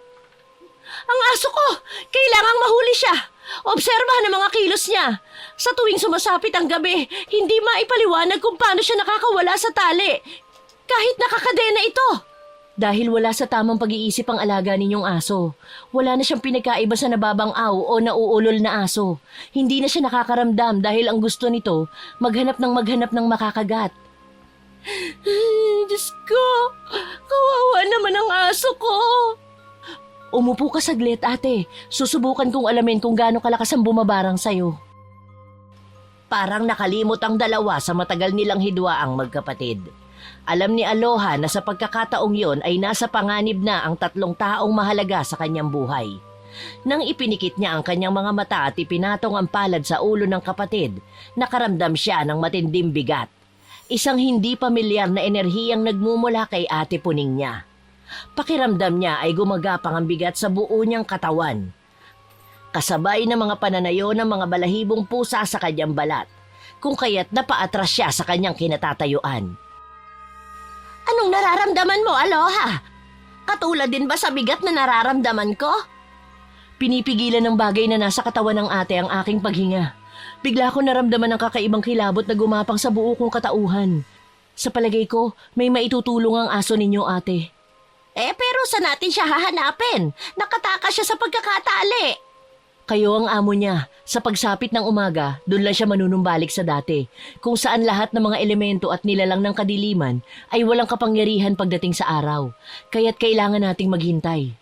Ang aso ko! Kailangang mahuli siya! Obserbahan ang mga kilos niya. Sa tuwing sumasapit ang gabi, hindi maipaliwanag kung paano siya nakakawala sa tali. Kahit nakakadena ito. Dahil wala sa tamang pag-iisip ang alaga ninyong aso. Wala na siyang pinagkaiba sa nababang-aw o nauulol na aso. Hindi na siya nakakaramdam dahil ang gusto nito, maghanap ng makakagat. Diyos ko, kawawa naman ang aso ko. Umupo ka saglit, ate. Susubukan kong alamin kung gaano kalakas ang bumabarang sa'yo. Parang nakalimot ang dalawa sa matagal nilang hidwaang magkapatid. Alam ni Aloha na sa pagkakataong yon ay nasa panganib na ang tatlong taong mahalaga sa kanyang buhay. Nang ipinikit niya ang kanyang mga mata at ipinatong ang palad sa ulo ng kapatid, nakaramdam siya ng matinding bigat. Isang hindi pamilyar na enerhiyang nagmumula kay ate Puning niya. Pakiramdam niya ay gumagapang ang bigat sa buo niyang katawan. Kasabay ng mga pananayo ng mga balahibong pusa sa kanyang balat, kung kaya't napaatras siya sa kanyang kinatatayuan. Anong nararamdaman mo, Aloha? Katulad din ba sa bigat na nararamdaman ko? Pinipigilan ng bagay na nasa katawan ng ate ang aking paghinga. Bigla ko naramdaman ang kakaibang kilabot na gumapang sa buo kong katauhan. Sa palagay ko, may maitutulong ang aso ninyo, ate. Pero saan natin siya hahanapin? Nakatakas siya sa pagkakatali. Kayo ang amo niya. Sa pagsapit ng umaga, doon lang siya manunumbalik sa dati. Kung saan lahat ng mga elemento at nilalang ng kadiliman ay walang kapangyarihan pagdating sa araw. Kaya't kailangan nating maghintay.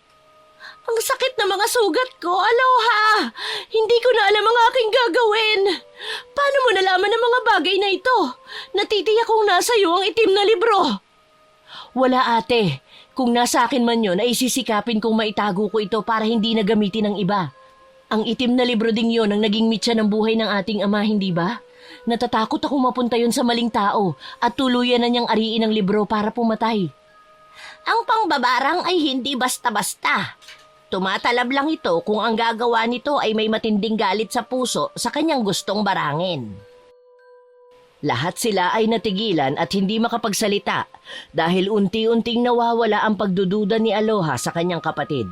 Ang sakit na mga sugat ko, Aloha! Hindi ko na alam ang aking gagawin. Paano mo nalaman ang mga bagay na ito? Natitiyak kong nasa iyo ang itim na libro. Wala, ate. Kung nasa akin man yun, ay sisikapin kong maitago ko ito para hindi na gamitin ng iba. Ang itim na libro ding yon ang naging mitya ng buhay ng ating ama, hindi ba? Natatakot akong mapunta yun sa maling tao at tuluyan na niyang ariin ang libro para pumatay. Ang pangbabarang ay hindi basta-basta. Tumatalab lang ito kung ang gagawa nito ay may matinding galit sa puso sa kanyang gustong barangin. Lahat sila ay natigilan at hindi makapagsalita dahil unti-unting nawawala ang pagdududa ni Aloha sa kanyang kapatid.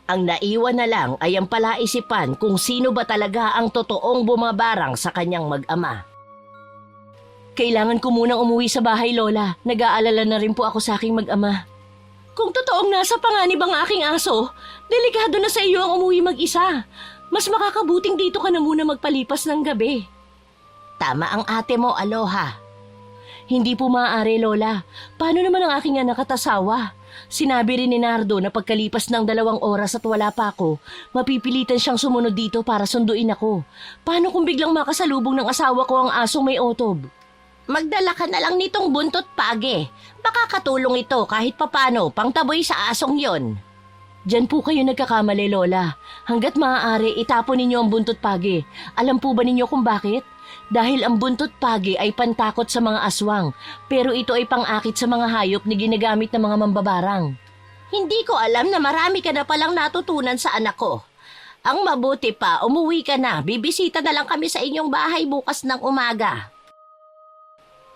Ang naiwan na lang ay ang palaisipan kung sino ba talaga ang totoong bumabarang sa kanyang mag-ama. Kailangan ko munang umuwi sa bahay, Lola. Nag-aalala na rin po ako sa aking mag-ama. Kung totoong nasa panganib ang aking aso, delikado na sa iyo ang umuwi mag-isa. Mas makakabuting dito ka na muna magpalipas ng gabi. Tama ang ate mo, Aloha. Hindi po maaari, Lola. Paano naman ang aking anak at asawa? Sinabi rin ni Nardo na pagkalipas ng 2 oras at wala pa ako, mapipilitan siyang sumunod dito para sunduin ako. Paano kung biglang makasalubong ng asawa ko ang asong may otob? Magdala ka na lang nitong buntot page. Baka katulong ito kahit papano pangtaboy sa asong yon. Diyan po kayo nagkakamali, Lola. Hanggat maaari, itapon ninyo ang buntot page. Alam po ba ninyo kung bakit? Dahil ang buntot page ay pantakot sa mga aswang, pero ito ay pangakit sa mga hayop na ginagamit ng mga mambabarang. Hindi ko alam na marami ka na palang natutunan sa anak ko. Ang mabuti pa, umuwi ka na. Bibisita na lang kami sa inyong bahay bukas ng umaga.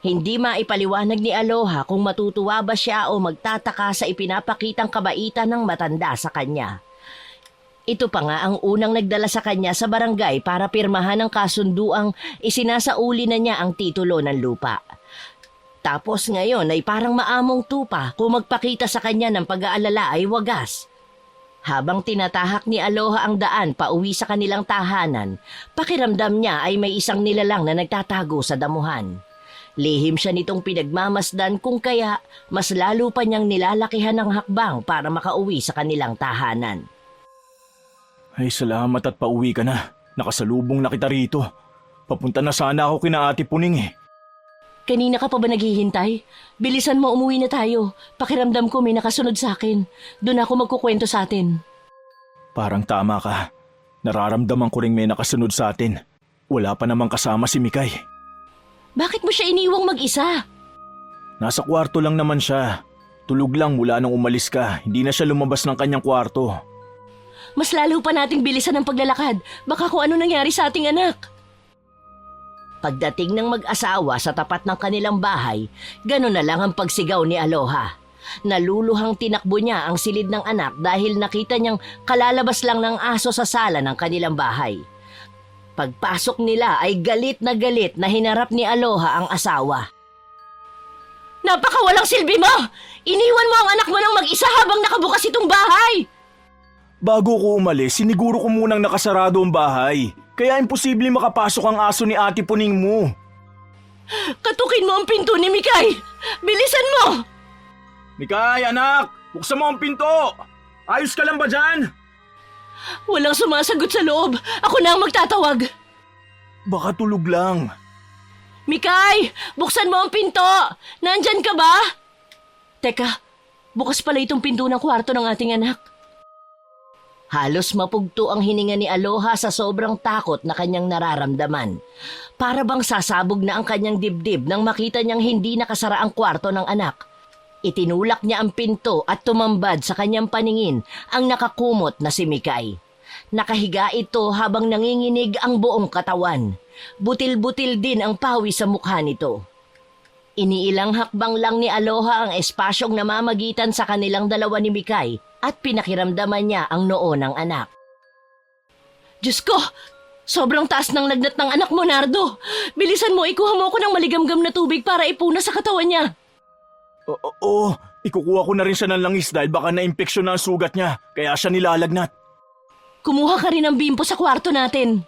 Hindi maipaliwanag ni Aloha kung matutuwa ba siya o magtataka sa ipinapakitang kabaitan ng matanda sa kanya. Ito pa nga ang unang nagdala sa kanya sa barangay para pirmahan ang kasunduang isinasauli na niya ang titulo ng lupa. Tapos ngayon ay parang maamong tupa kung magpakita sa kanya ng pag-aalala ay wagas. Habang tinatahak ni Aloha ang daan pauwi sa kanilang tahanan, pakiramdam niya ay may isang nilalang na nagtatago sa damuhan. Lihim siya nitong pinagmamasdan kung kaya mas lalo pa niyang nilalakihan ng hakbang para makauwi sa kanilang tahanan. Ay salamat at pauwi ka na. Nakasalubong na kita rito. Papunta na sana ako kina Ate Puning eh. Kanina ka pa ba naghihintay? Bilisan mo, umuwi na tayo. Pakiramdam ko may nakasunod sa akin. Doon ako magkukwento sa atin. Parang tama ka. Nararamdaman ko ring may nakasunod sa atin. Wala pa namang kasama si Mikay. Bakit mo siya iniwang mag-isa? Nasa kwarto lang naman siya. Tulog lang mula nung umalis ka. Hindi na siya lumabas ng kanyang kwarto. Mas lalo pa nating bilisan ang paglalakad. Baka kung ano nangyari sa ating anak. Pagdating ng mag-asawa sa tapat ng kanilang bahay, gano'n na lang ang pagsigaw ni Aloha. Naluluhang tinakbo niya ang silid ng anak dahil nakita niyang kalalabas lang ng aso sa sala ng kanilang bahay. Pagpasok nila ay galit na hinarap ni Aloha ang asawa. Napakawalang silbi mo! Iniwan mo ang anak mo ng mag-isa habang nakabukas itong bahay! Bago ko umalis, siniguro ko munang nakasarado ang bahay. Kaya imposible makapasok ang aso ni Ate Puning mo. Katukin mo ang pinto ni Mikay! Bilisan mo! Mikay, anak! Buksan mo ang pinto! Ayos ka lang ba dyan? Walang sumasagot sa loob. Ako na ang magtatawag. Baka tulog lang. Mikay! Buksan mo ang pinto! Nandyan ka ba? Teka, bukas pala itong pinto ng kwarto ng ating anak. Halos mapugto ang hininga ni Aloha sa sobrang takot na kanyang nararamdaman. Para bang sasabog na ang kanyang dibdib nang makita niyang hindi nakasara ang kwarto ng anak. Itinulak niya ang pinto at tumambad sa kanyang paningin ang nakakumot na si Mikay. Nakahiga ito habang nanginginig ang buong katawan. Butil-butil din ang pawis sa mukha nito. Iniilang hakbang lang ni Aloha ang espasyong namamagitan sa kanilang dalawa ni Mikay at pinakiramdaman niya ang noo ng anak. Diyos ko! Sobrang taas ng lagnat ng anak mo, Nardo! Bilisan mo, ikuha mo ko ng maligamgam na tubig para ipuna sa katawan niya. Oo, ikukuha ko na rin siya ng langis dahil baka na-impeksyon na ang sugat niya, kaya siya nilalagnat. Kumuha ka rin ng bimpo sa kwarto natin.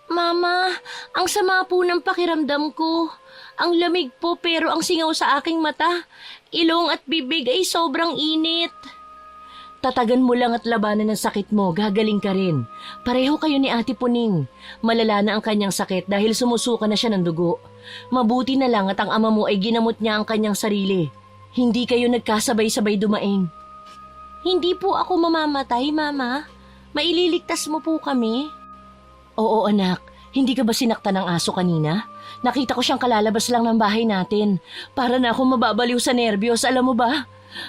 Mama, ang sama po ng pakiramdam ko. Ang lamig po pero ang singaw sa aking mata, ilong at bibig ay sobrang init. Tatagan mo lang at labanan ang sakit mo, gagaling ka rin. Pareho kayo ni Ate Puning. Malala na ang kanyang sakit dahil sumusuka na siya ng dugo. Mabuti na lang at ang ama mo ay ginamot niya ang kanyang sarili. Hindi kayo nagkasabay-sabay dumaing. Hindi po ako mamamatay, Mama. Maililigtas mo po kami. Oo anak, hindi ka ba sinaktan ng aso kanina? Nakita ko siyang kalalabas lang ng bahay natin. Para na akong mababaliw sa nerbiyos, alam mo ba?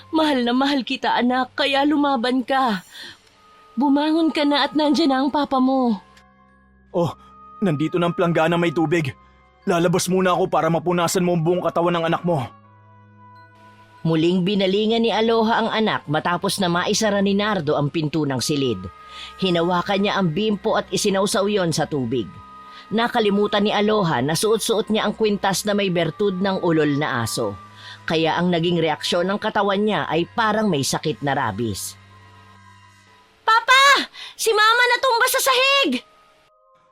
Mahal na mahal kita anak, kaya lumaban ka. Bumangon ka na at nandyan na ang papa mo. Oh, nandito ng planggana may tubig. Lalabas muna ako para mapunasan mo ang buong katawan ng anak mo. Muling binalingan ni Aloha ang anak matapos na maisara ni Nardo ang pinto ng silid. Hinawakan niya ang bimpo at isinausaw yon sa tubig. Nakalimutan ni Aloha na suot-suot niya ang kwintas na may bertud ng ulol na aso. Kaya ang naging reaksyon ng katawan niya ay parang may sakit na rabies. Papa! Si Mama natumba sa sahig!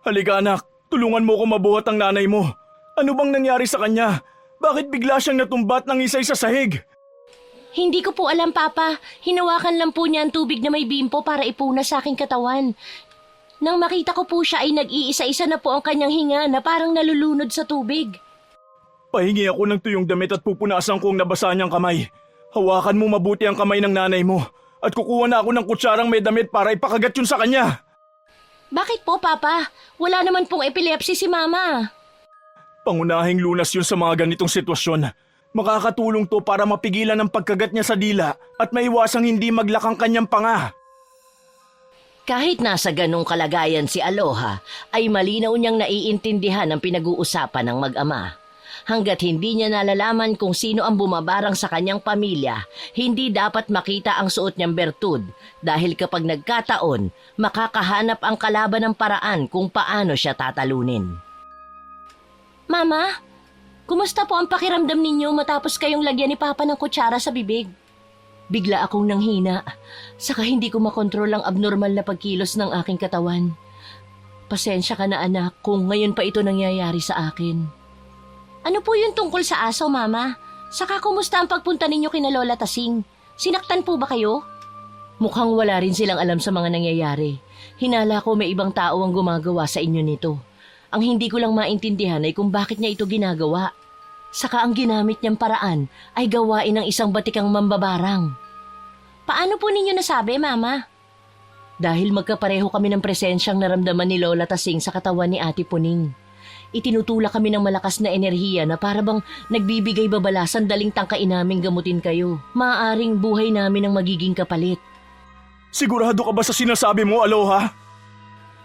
Halika anak, tulungan mo ko mabuhat ang nanay mo. Ano bang nangyari sa kanya? Bakit bigla siyang natumbat ng isay sa sahig? Hindi ko po alam, Papa. Hinawakan lang po niya ang tubig na may bimpo para ipunas sa aking katawan. Nang makita ko po siya ay nag-iisa-isa na po ang kanyang hinga na parang nalulunod sa tubig. Pahingi ako ng tuyong damit at pupunasan ko ang nabasa niyang kamay. Hawakan mo mabuti ang kamay ng nanay mo at kukuha na ako ng kutsarang may damit para ipakagat yun sa kanya. Bakit po, Papa? Wala naman pong epilepsy si Mama. Pangunahing lunas yun sa mga ganitong sitwasyon. Makakatulong to para mapigilan ang pagkagat niya sa dila at maiwasang hindi maglakang kanyang panga. Kahit nasa ganong kalagayan si Aloha, ay malinaw niyang naiintindihan ang pinag-uusapan ng mag-ama. Hanggat hindi niya nalalaman kung sino ang bumabarang sa kanyang pamilya, hindi dapat makita ang suot niyang bertud dahil kapag nagkataon, makakahanap ang kalaban ng paraan kung paano siya tatalunin. Mama, kumusta po ang pakiramdam ninyo matapos kayong lagyan ni Papa ng kutsara sa bibig? Bigla akong nanghina, saka hindi ko makontrol ang abnormal na pagkilos ng aking katawan. Pasensya ka na anak kung ngayon pa ito nangyayari sa akin. Ano po yung tungkol sa aso, Mama? Saka kumusta ang pagpunta ninyo kina Lola Tasing? Sinaktan po ba kayo? Mukhang wala rin silang alam sa mga nangyayari. Hinala ko may ibang tao ang gumagawa sa inyo nito. Ang hindi ko lang maintindihan ay kung bakit niya ito ginagawa. Saka ang ginamit niyang paraan ay gawain ng isang batikang mambabarang. Paano po ninyo nasabi, Mama? Dahil magkapareho kami ng presensyang naramdaman ni Lola Tasing sa katawan ni Ate Puning. Itinutulak kami ng malakas na enerhiya na para bang nagbibigay babala sandaling tangkain naming gamutin kayo. Maaaring buhay namin ang magiging kapalit. Sigurado ka ba sa sinasabi mo, Aloha?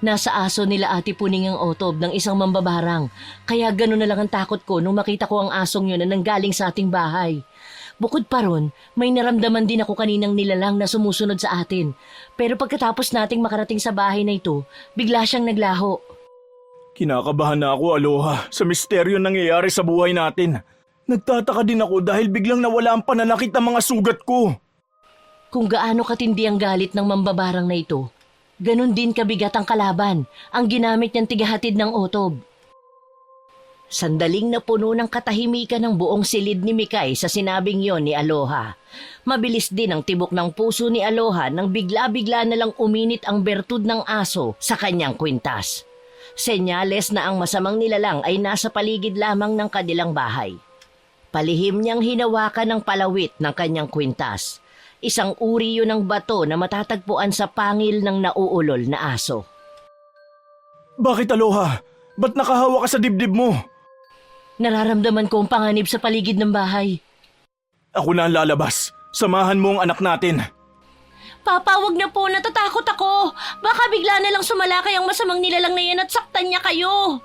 Nasa aso nila Ate Puning ang otob ng isang mambabarang. Kaya gano'n na lang ang takot ko nung makita ko ang asong yun na nanggaling sa ating bahay. Bukod pa ron, may naramdaman din ako kaninang nilalang na sumusunod sa atin. Pero pagkatapos nating makarating sa bahay na ito, bigla siyang naglaho. Kinakabahan na ako, Aloha, sa misteryo nangyayari sa buhay natin. Nagtataka din ako dahil biglang nawala ang pananakit ng mga sugat ko. Kung gaano katindi ang galit ng mambabarang na ito, ganun din kabigat ang kalaban, ang ginamit niyang tigahatid ng otob. Sandaling napuno ng katahimikan ng buong silid ni Mikay sa sinabing yon ni Aloha. Mabilis din ang tibok ng puso ni Aloha nang bigla-bigla na lang uminit ang bertud ng aso sa kanyang kwintas. Senyales na ang masamang nilalang ay nasa paligid lamang ng kanilang bahay. Palihim niyang hinawakan ng palawit ng kanyang kwintas. Isang uri yun ng bato na matatagpuan sa pangil ng nauulol na aso. Bakit, Aloha? Ba't nakahawa ka sa dibdib mo? Nararamdaman ko ang panganib sa paligid ng bahay. Ako na ang lalabas. Samahan mo ang anak natin. Papa, wag na po. Natatakot ako. Baka bigla na lang sumalakay ang masamang nilalang na yan at saktan niya kayo.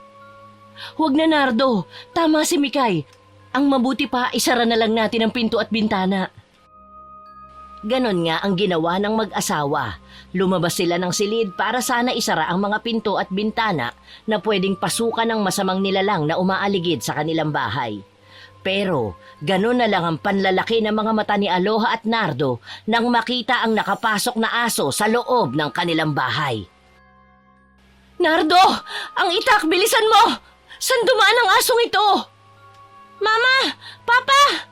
Huwag na, Nardo. Tama si Mikay. Ang mabuti pa, isara na lang natin ang pinto at bintana. Ganon nga ang ginawa ng mag-asawa. Lumabas sila ng silid para sana isara ang mga pinto at bintana na pwedeng pasukan ng masamang nilalang na umaaligid sa kanilang bahay. Pero ganon na lang ang panlalaki ng mga mata ni Aloha at Nardo nang makita ang nakapasok na aso sa loob ng kanilang bahay. Nardo! Ang itak! Bilisan mo! San dumaan ang asong ito? Mama! Papa!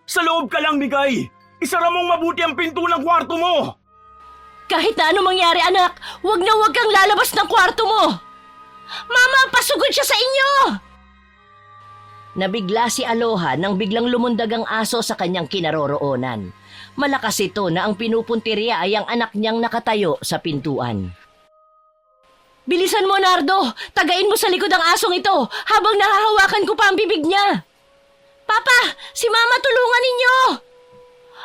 Sa loob ka lang, Mikay! Isara mong mabuti ang pinto ng kwarto mo! Kahit na ano mangyari, anak, wag na wag kang lalabas ng kwarto mo! Mama, pasugod siya sa inyo! Nabigla si Aloha nang biglang lumundag ang aso sa kanyang kinaroroonan. Malakas ito na ang pinupuntirya ay ang anak niyang nakatayo sa pintuan. Bilisan mo, Nardo! Tagain mo sa likod ang asong ito habang nahahawakan ko pa ang bibig niya! Papa! Si Mama, tulungan ninyo!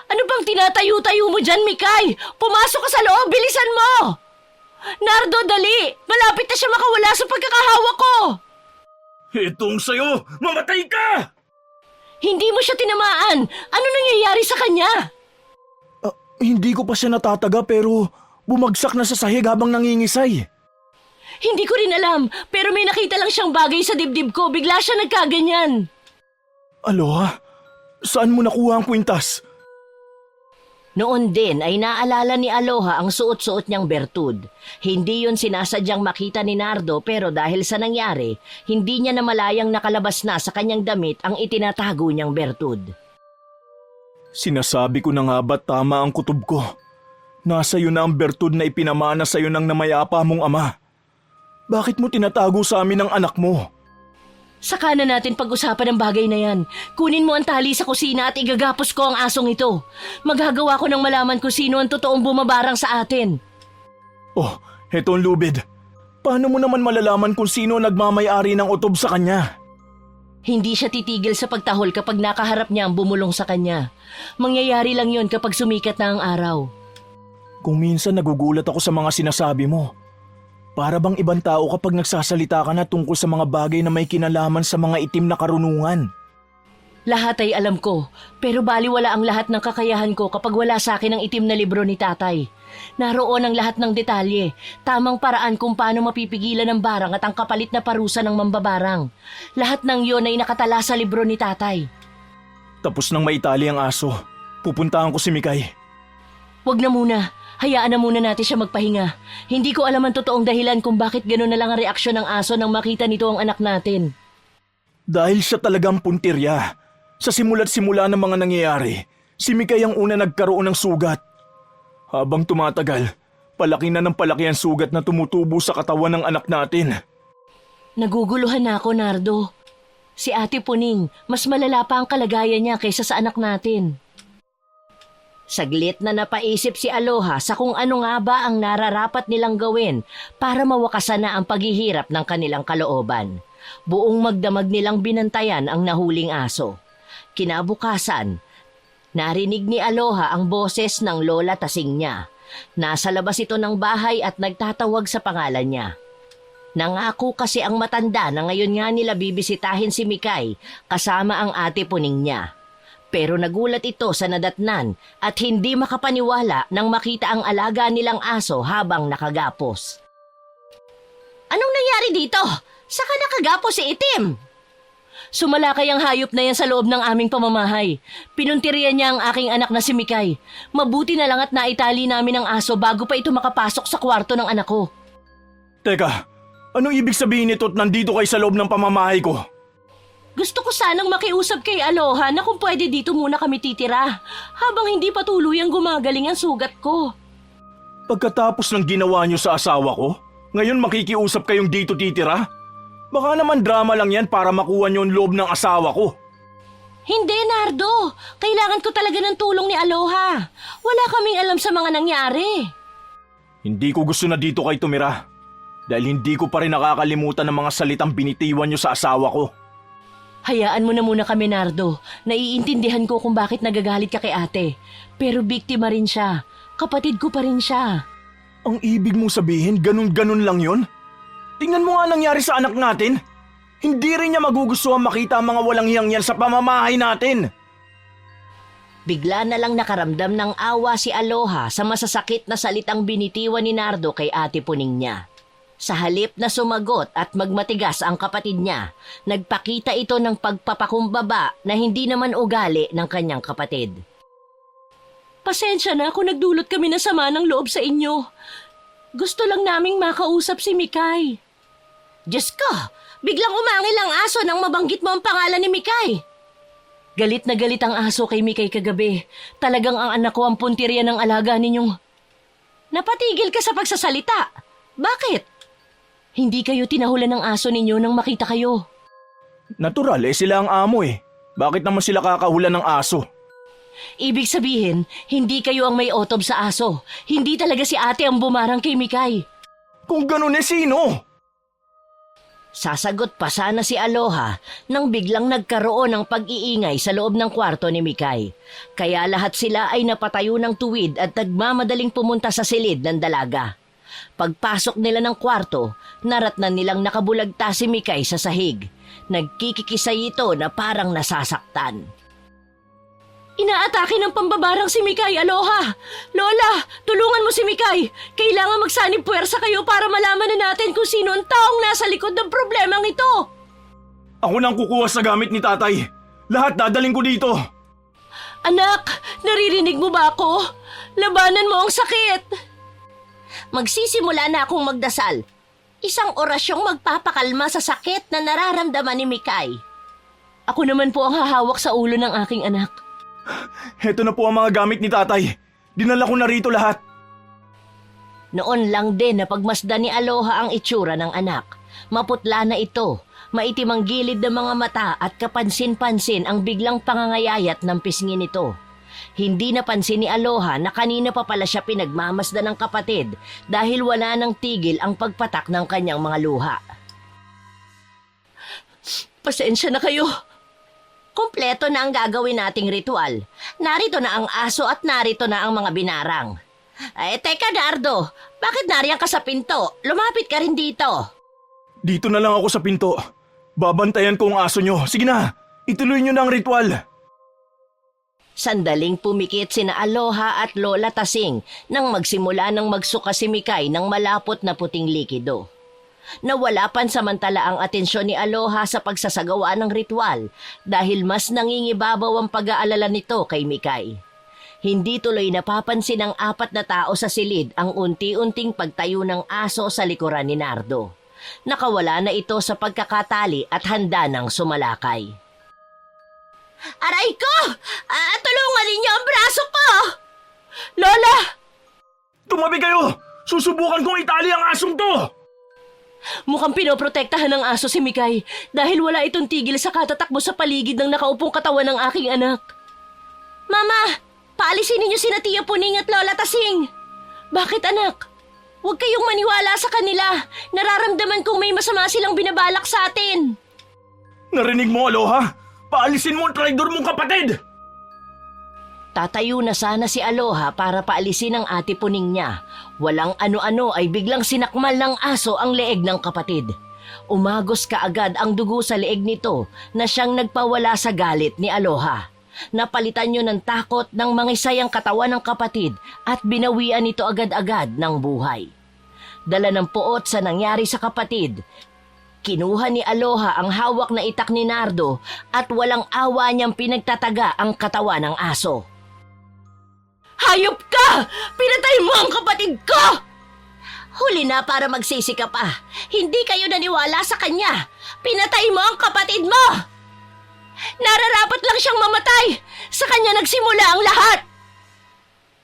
Ano bang tinatayo-tayo mo dyan, Mikay? Pumasok ka sa loob, bilisan mo! Nardo, dali! Malapit na siya makawala sa pagkakahawak ko! Itong sayo! Mamatay ka! Hindi mo siya tinamaan! Ano nangyayari sa kanya? Hindi ko pa siya natataga pero bumagsak na sa sahig habang nangingisay. Hindi ko rin alam, pero may nakita lang siyang bagay sa dibdib ko. Bigla siya nagkaganyan. Aloha? Saan mo nakuha ang kwintas? Noon din ay naalala ni Aloha ang suot-suot niyang bertud. Hindi yon sinasadyang makita ni Nardo pero dahil sa nangyari, hindi niya namalayang nakalabas na sa kanyang damit ang itinatago niyang bertud. Sinasabi ko na nga ba't tama ang kutob ko? Nasa iyo na ang bertud na ipinamana sa iyo ng namayapa mong ama. Bakit mo tinatago sa amin ang anak mo? Saka na natin pag-usapan ang bagay na yan. Kunin mo ang tali sa kusina at igagapos ko ang asong ito. Maghagawa ko ng malaman kung sino ang totoong bumabarang sa atin. Oh, heto ang lubid. Paano mo naman malalaman kung sino nagmamayari ng utob sa kanya? Hindi siya titigil sa pagtahol kapag nakaharap niya ang bumulong sa kanya. Mangyayari lang yon kapag sumikat na ang araw. Kung minsan nagugulat ako sa mga sinasabi mo. Para bang ibang tao kapag nagsasalita ka na tungkol sa mga bagay na may kinalaman sa mga itim na karunungan. Lahat ay alam ko, pero baliwala ang lahat ng kakayahan ko kapag wala sa akin ang itim na libro ni tatay. Naroon ang lahat ng detalye, tamang paraan kung paano mapipigilan ang barang at ang kapalit na parusa ng mambabarang. Lahat ng iyon ay nakatala sa libro ni tatay. Tapos nang maitali ang aso, pupuntahan ko si Mikay. Wag na muna. Hayaan na muna natin siya magpahinga. Hindi ko alam ang totoong dahilan kung bakit gano'n na lang ang reaksyon ng aso nang makita nito ang anak natin. Dahil siya talagang puntirya. Sa simula't simula ng mga nangyayari, si Mikay ang una nagkaroon ng sugat. Habang tumatagal, palaki na ng palaki ang sugat na tumutubo sa katawan ng anak natin. Naguguluhan na ako, Nardo. Si Ate Puning, mas malala pa ang kalagayan niya kaysa sa anak natin. Saglit na napaisip si Aloha sa kung ano nga ba ang nararapat nilang gawin para mawakasan na ang paghihirap ng kanilang kalooban. Buong magdamag nilang binantayan ang nahuling aso. Kinabukasan, narinig ni Aloha ang boses ng lola tasing niya. Nasa labas ito ng bahay at nagtatawag sa pangalan niya. Nangako kasi ang matanda na ngayon nga nila bibisitahin si Mikay kasama ang Ate Puning niya. Pero nagulat ito sa nadatnan at hindi makapaniwala nang makita ang alaga nilang aso habang nakagapos. Anong nangyari dito? Saka nakagapos si Itim? Sumalakay ang hayop na yan sa loob ng aming pamamahay. Pinuntirian niya ang aking anak na si Mikay. Mabuti na lang at naitali namin ang aso bago pa ito makapasok sa kwarto ng anak ko. Teka, anong ibig sabihin nito at nandito kayo sa loob ng pamamahay ko? Gusto ko sanang makiusap kay Aloha na kung pwede dito muna kami titira habang hindi pa tuluyang gumagaling ang sugat ko. Pagkatapos ng ginawa niyo sa asawa ko, ngayon makikiusap kayong dito titira? Baka naman drama lang yan para makuha niyo ang loob ng asawa ko. Hindi, Nardo. Kailangan ko talaga ng tulong ni Aloha. Wala kaming alam sa mga nangyari. Hindi ko gusto na dito kayo tumira. Dahil hindi ko pa rin nakakalimutan ng mga salitang binitiwan niyo sa asawa ko. Hayaan mo na muna kami, Nardo. Naiintindihan ko kung bakit nagagalit ka kay ate. Pero biktima rin siya. Kapatid ko pa rin siya. Ang ibig mong sabihin, ganun-ganun lang yon? Tingnan mo nga nangyari sa anak natin. Hindi rin niya magugustuhan makita ang mga walang hiyang yan sa pamamahay natin. Bigla na lang nakaramdam ng awa si Aloha sa masasakit na salitang binitiwan ni Nardo kay Ate Puning niya. Sa halip na sumagot at magmatigas ang kapatid niya, nagpakita ito ng pagpapakumbaba na hindi naman ugali ng kanyang kapatid. Pasensya na kung nagdulot kami ng sama ng loob sa inyo. Gusto lang naming makausap si Mikay. Diyos ko, biglang umangil ang aso nang mabanggit mo ang pangalan ni Mikay. Galit na galit ang aso kay Mikay kagabi. Talagang ang anak ko ang puntirya ng alaga ninyong... Napatigil ka sa pagsasalita. Bakit? Hindi kayo tinahulan ng aso ninyo nang makita kayo. Natural sila ang amo eh. Bakit naman sila kakahulan ng aso? Ibig sabihin, hindi kayo ang may otob sa aso. Hindi talaga si ate ang bumarang kay Mikay. Kung ganun sino? Sasagot pa sana si Aloha nang biglang nagkaroon ng pag-iingay sa loob ng kwarto ni Mikay. Kaya lahat sila ay napatayo ng tuwid at nagmamadaling pumunta sa silid ng dalaga. Pagpasok nila ng kwarto, naratnan nilang nakabulagta si Mikay sa sahig. Nagkikikisay ito na parang nasasaktan. Inaatake ng pambabarang si Mikay, Aloha! Lola, tulungan mo si Mikay! Kailangan magsanib puwersa kayo para malaman na natin kung sino ang taong nasa likod ng problemang ito! Ako nang kukuha sa gamit ni tatay. Lahat dadaling ko dito. Anak, naririnig mo ba ako? Labanan mo ang sakit! Magsisimula na akong magdasal. Isang orasyong magpapakalma sa sakit na nararamdaman ni Mikay. Ako naman po ang hahawak sa ulo ng aking anak. Heto na po ang mga gamit ni tatay. Dinala ko na rito lahat. Noon lang din na pagmasdan ni Aloha ang itsura ng anak. Maputla na ito, maitim ang gilid ng mga mata at kapansin-pansin ang biglang pangangayayat ng pisngi nito. Hindi napansin ni Aloha na kanina pa pala siya pinagmamasdan ng kapatid dahil wala nang tigil ang pagpatak ng kanyang mga luha. Pasensya na kayo. Kumpleto na ang gagawin nating ritual. Narito na ang aso at narito na ang mga binarang. Teka Nardo, bakit nariyan ka sa pinto? Lumapit ka rin dito. Dito na lang ako sa pinto. Babantayan ko ang aso nyo. Sige na, ituloy nyo na ang ritual. Sandaling pumikit sina Aloha at Lola Tasing nang magsimula ng magsuka si Mikay ng malapot na puting likido. Nawala pansamantala ang atensyon ni Aloha sa pagsasagawa ng ritual dahil mas nangingibabaw ang pag-aalala nito kay Mikay. Hindi tuloy napapansin ng 4 na tao sa silid ang unti-unting pagtayo ng aso sa likuran ni Nardo. Nakawala na ito sa pagkakatali at handa ng sumalakay. Aray ko! Tulungan ninyo ang braso ko! Lola! Tumabi kayo! Susubukan kong itali ang asong to! Mukhang pinoprotektahan ng aso si Mikay dahil wala itong tigil sa katatakbo sa paligid ng nakaupong katawan ng aking anak. Mama, paalisin ninyo sina Tia Puning at Lola Tasing. Bakit anak? Huwag kayong maniwala sa kanila. Nararamdaman kong may masama silang binabalak sa atin. Narinig mo, Aloha? Paalisin mo ang traidor mong kapatid! Tatayo na sana si Aloha para paalisin ang ate Puning niya. Walang ano-ano ay biglang sinakmal ng aso ang leeg ng kapatid. Umagos kaagad ang dugo sa leeg nito na siyang nagpawala sa galit ni Aloha. Napalitan niyo ng takot ng mangisay ang katawan ng kapatid at binawian nito agad-agad ng buhay. Dala ng puot sa nangyari sa kapatid, kinuha ni Aloha ang hawak na itak ni Nardo at walang awa niyang pinagtataga ang katawan ng aso. Hayop ka! Pinatay mo ang kapatid ko! Huli na para magsisi ka pa. Hindi kayo naniwala sa kanya. Pinatay mo ang kapatid mo! Nararapat lang siyang mamatay. Sa kanya nagsimula ang lahat.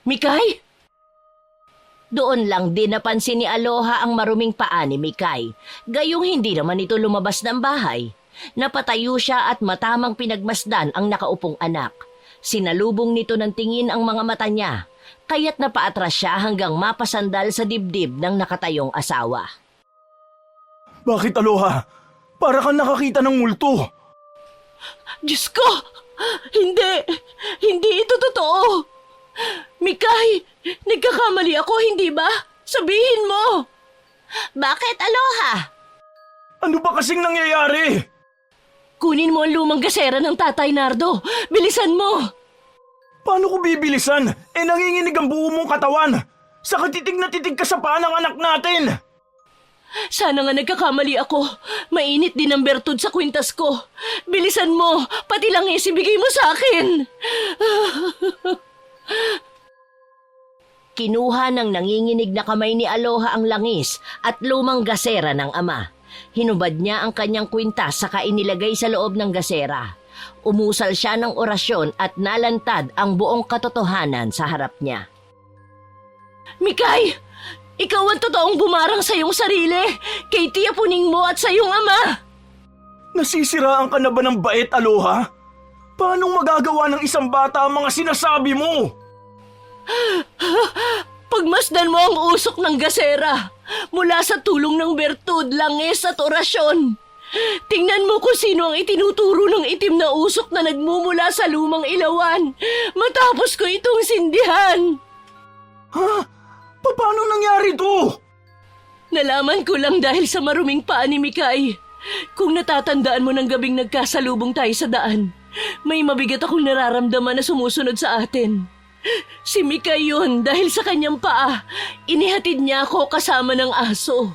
Mikay? Doon lang din napansin ni Aloha ang maruming paa ni Mikay. Gayong hindi naman ito lumabas ng bahay. Napatayo siya at matamang pinagmasdan ang nakaupong anak. Sinalubong nito ng tingin ang mga mata niya, kaya't napaatras siya hanggang mapasandal sa dibdib ng nakatayong asawa. Bakit, Aloha? Para kang nakakita ng multo. Diyos ko! Hindi ito totoo! Mikay, nagkakamali ako, hindi ba? Sabihin mo! Bakit, Aloha? Ano ba kasing nangyayari? Kunin mo ang lumang gasera ng Tatay Nardo. Bilisan mo! Paano ko bibilisan? Nanginginig ang buo mong katawan. Saka titig na titig ka sa paa ng anak natin. Sana nga nagkakamali ako. Mainit din ang bertud sa kwintas ko. Bilisan mo, pati langis ibigay mo sa akin. Kinuha ng nanginginig na kamay ni Aloha ang langis at lumang gasera ng ama. Hinubad niya ang kanyang kwintas saka inilagay sa loob ng gasera. Umusal siya ng orasyon at nalantad ang buong katotohanan sa harap niya. Mikay! Ikaw ang totoong bumarang sa iyong sarili, kay Tia Puning mo at sa iyong ama! Nasisiraan ka na ba ng bait, Aloha? Paanong magagawa ng isang bata ang mga sinasabi mo? Pagmasdan mo ang usok ng gasera mula sa tulong ng bertud, langis at orasyon. Tingnan mo kung sino ang itinuturo ng itim na usok na nagmumula sa lumang ilawan matapos ko itong sindihan. Ha? Paano nangyari to? Nalaman ko lang dahil sa maruming paa ni Mikay. Kung natatandaan mo ng gabing nagkasalubong tayo sa daan, may mabigat akong nararamdaman na sumusunod sa atin. Si Mikay yun dahil sa kanyang paa, inihatid niya ako kasama ng aso.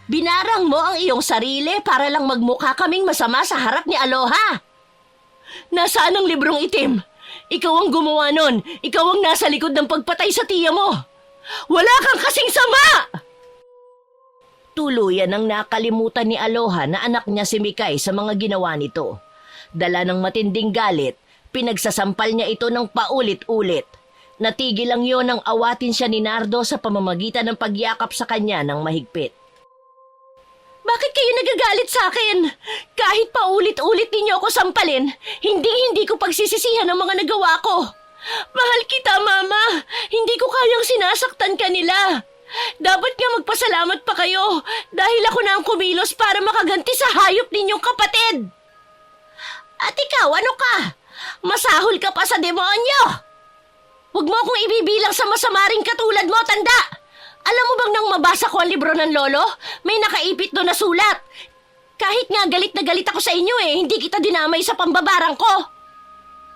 Binarang mo ang iyong sarili para lang magmukha kaming masama sa harap ni Aloha. Nasaan ang librong itim? Ikaw ang gumawa nun. Ikaw ang nasa likod ng pagpatay sa tiya mo. Wala kang kasing sama! Tuluyan ang nakalimutan ni Aloha na anak niya si Mikay sa mga ginawa nito. Dala ng matinding galit, pinagsasampal niya ito ng paulit-ulit. Natigil lang yon nang awatin siya ni Nardo sa pamamagitan ng pagyakap sa kanya ng mahigpit. Bakit kayo nagagalit sa akin? Kahit paulit-ulit ninyo ako sampalin, hindi ko pagsisisihan ang mga nagawa ko. Mahal kita, Mama. Hindi ko kayang sinasaktan ka nila. Dapat nga magpasalamat pa kayo dahil ako na ang kumilos para makaganti sa hayop ninyong kapatid. At ikaw, ano ka? Masahol ka pa sa demonyo! Huwag mo akong ibibilang sa masama ring katulad mo, tanda! Alam mo bang nang mabasa ko ang libro ng lolo, may nakaipit doon na sulat. Kahit nga galit na galit ako sa inyo hindi kita dinamay sa pambabarang ko.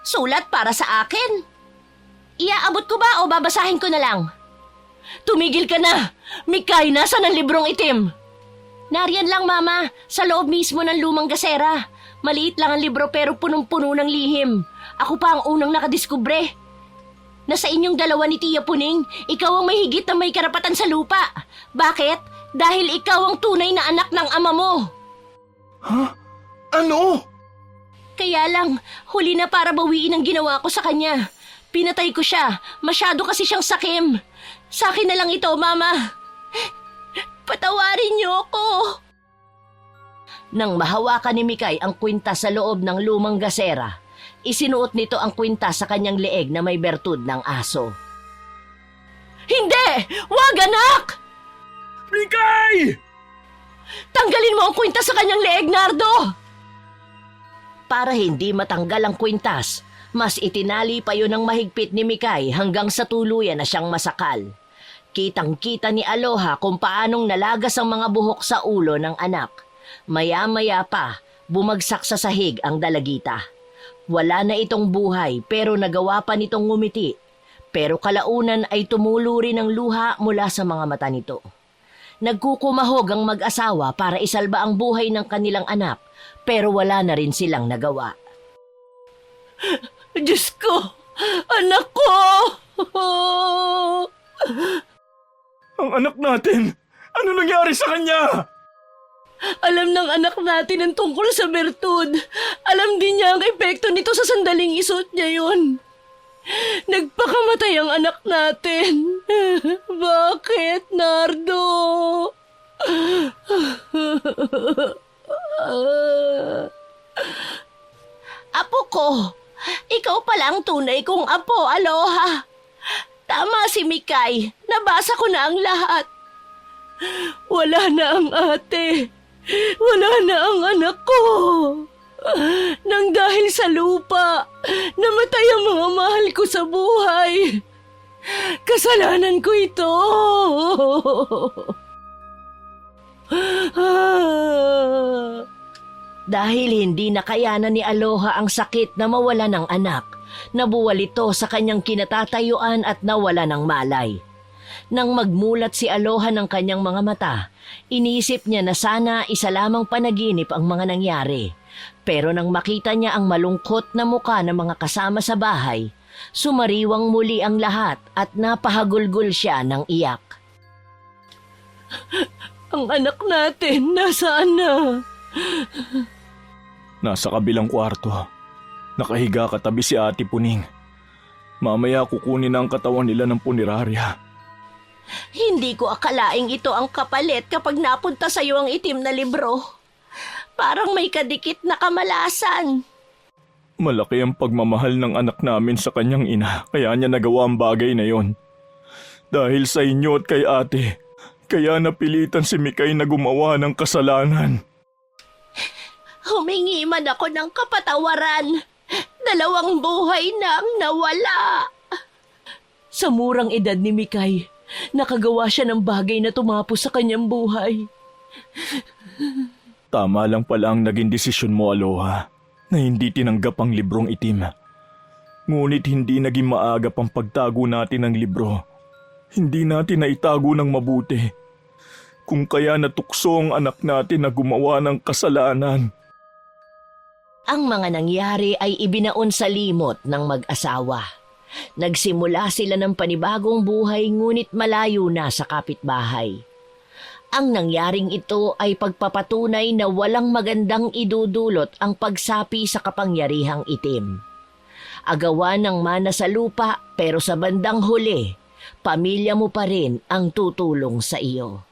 Sulat para sa akin. Iaabot ko ba o babasahin ko na lang? Tumigil ka na! Mikay, nasa ng librong itim? Nariyan lang, Mama, sa loob mismo ng lumang gasera. Maliit lang ang libro pero punong-puno ng lihim. Ako pa ang unang nakadiskubre. Nasa inyong dalawa ni Tia Puning, ikaw ang may higit na may karapatan sa lupa. Bakit? Dahil ikaw ang tunay na anak ng ama mo. Ha? Ano? Kaya lang, huli na para bawiin ang ginawa ko sa kanya. Pinatay ko siya. Masyado kasi siyang sakim. Sa akin na lang ito, Mama. Patawarin niyo ako. Nang mahawakan ni Mikay ang kwinta sa loob ng lumang gasera, isinuot nito ang kwinta sa kanyang leeg na may bertud ng aso. Hindi! Wag, anak! Mikay! Tanggalin mo ang kwinta sa kanyang leeg, Nardo! Para hindi matanggal ang kwintas, mas itinali pa yun ng mahigpit ni Mikay hanggang sa tuluyan na siyang masakal. Kitang-kita ni Aloha kung paanong nalagas ang mga buhok sa ulo ng anak. Maya-maya pa, bumagsak sa sahig ang dalagita. Wala na itong buhay pero nagawa pa nitong ngumiti. Pero kalaunan ay tumulo rin ang luha mula sa mga mata nito. Nagkukumahog ang mag-asawa para isalba ang buhay ng kanilang anak pero wala na rin silang nagawa. Diyos ko! Anak ko! Ang anak natin! Ano nangyari sa kanya? Alam ng anak natin ang tungkol sa bertud. Alam din niya ang epekto nito sa sandaling isuot niya yun. Nagpakamatay ang anak natin. Bakit, Nardo? Apo ko, ikaw pala ang tunay kong apo, Aloha. Tama si Mikay, nabasa ko na ang lahat. Wala na ang ate. Wala na ang anak ko. Nang dahil sa lupa, namatay ang mga mahal ko sa buhay. Kasalanan ko ito. Dahil hindi nakayanan ni Aloha ang sakit na mawala ng anak, nabuwal ito sa kanyang kinatatayuan at nawala ng malay. Nang magmulat si Aloha ng kanyang mga mata, inisip niya na sana isa lamang panaginip ang mga nangyari. Pero nang makita niya ang malungkot na muka ng mga kasama sa bahay, sumariwang muli ang lahat at napahagulgol siya ng iyak. Ang anak natin, nasaan na? Nasa kabilang kwarto. Nakahiga katabi si Ate Puning. Mamaya kukunin na ang katawan nila ng punerarya. Hindi ko akalaing ito ang kapalit kapag napunta sa iyo ang itim na libro. Parang may kadikit na kamalasan. Malaki ang pagmamahal ng anak namin sa kanyang ina, kaya niya nagawa ang bagay na yon. Dahil sa inyo at kay ate, kaya napilitan si Mikay na gumawa ng kasalanan. Humingi man ako ng kapatawaran. 2 buhay na ang nawala. Sa murang edad ni Mikay, nakagawa siya ng bagay na tumapos sa kanyang buhay. Tama lang pala ang naging desisyon mo, Aloha, na hindi tinanggap ang librong itim. Ngunit hindi naging maagap ang pagtago natin ng libro. Hindi natin naitago ng mabuti. Kung kaya natukso ang anak natin na gumawa ng kasalanan. Ang mga nangyari ay ibinaon sa limot ng mag-asawa. Nagsimula sila ng panibagong buhay ngunit malayo na sa kapitbahay. Ang nangyaring ito ay pagpapatunay na walang magandang idudulot ang pagsapi sa kapangyarihang itim. Agawan ng mana sa lupa pero sa bandang huli, pamilya mo pa rin ang tutulong sa iyo.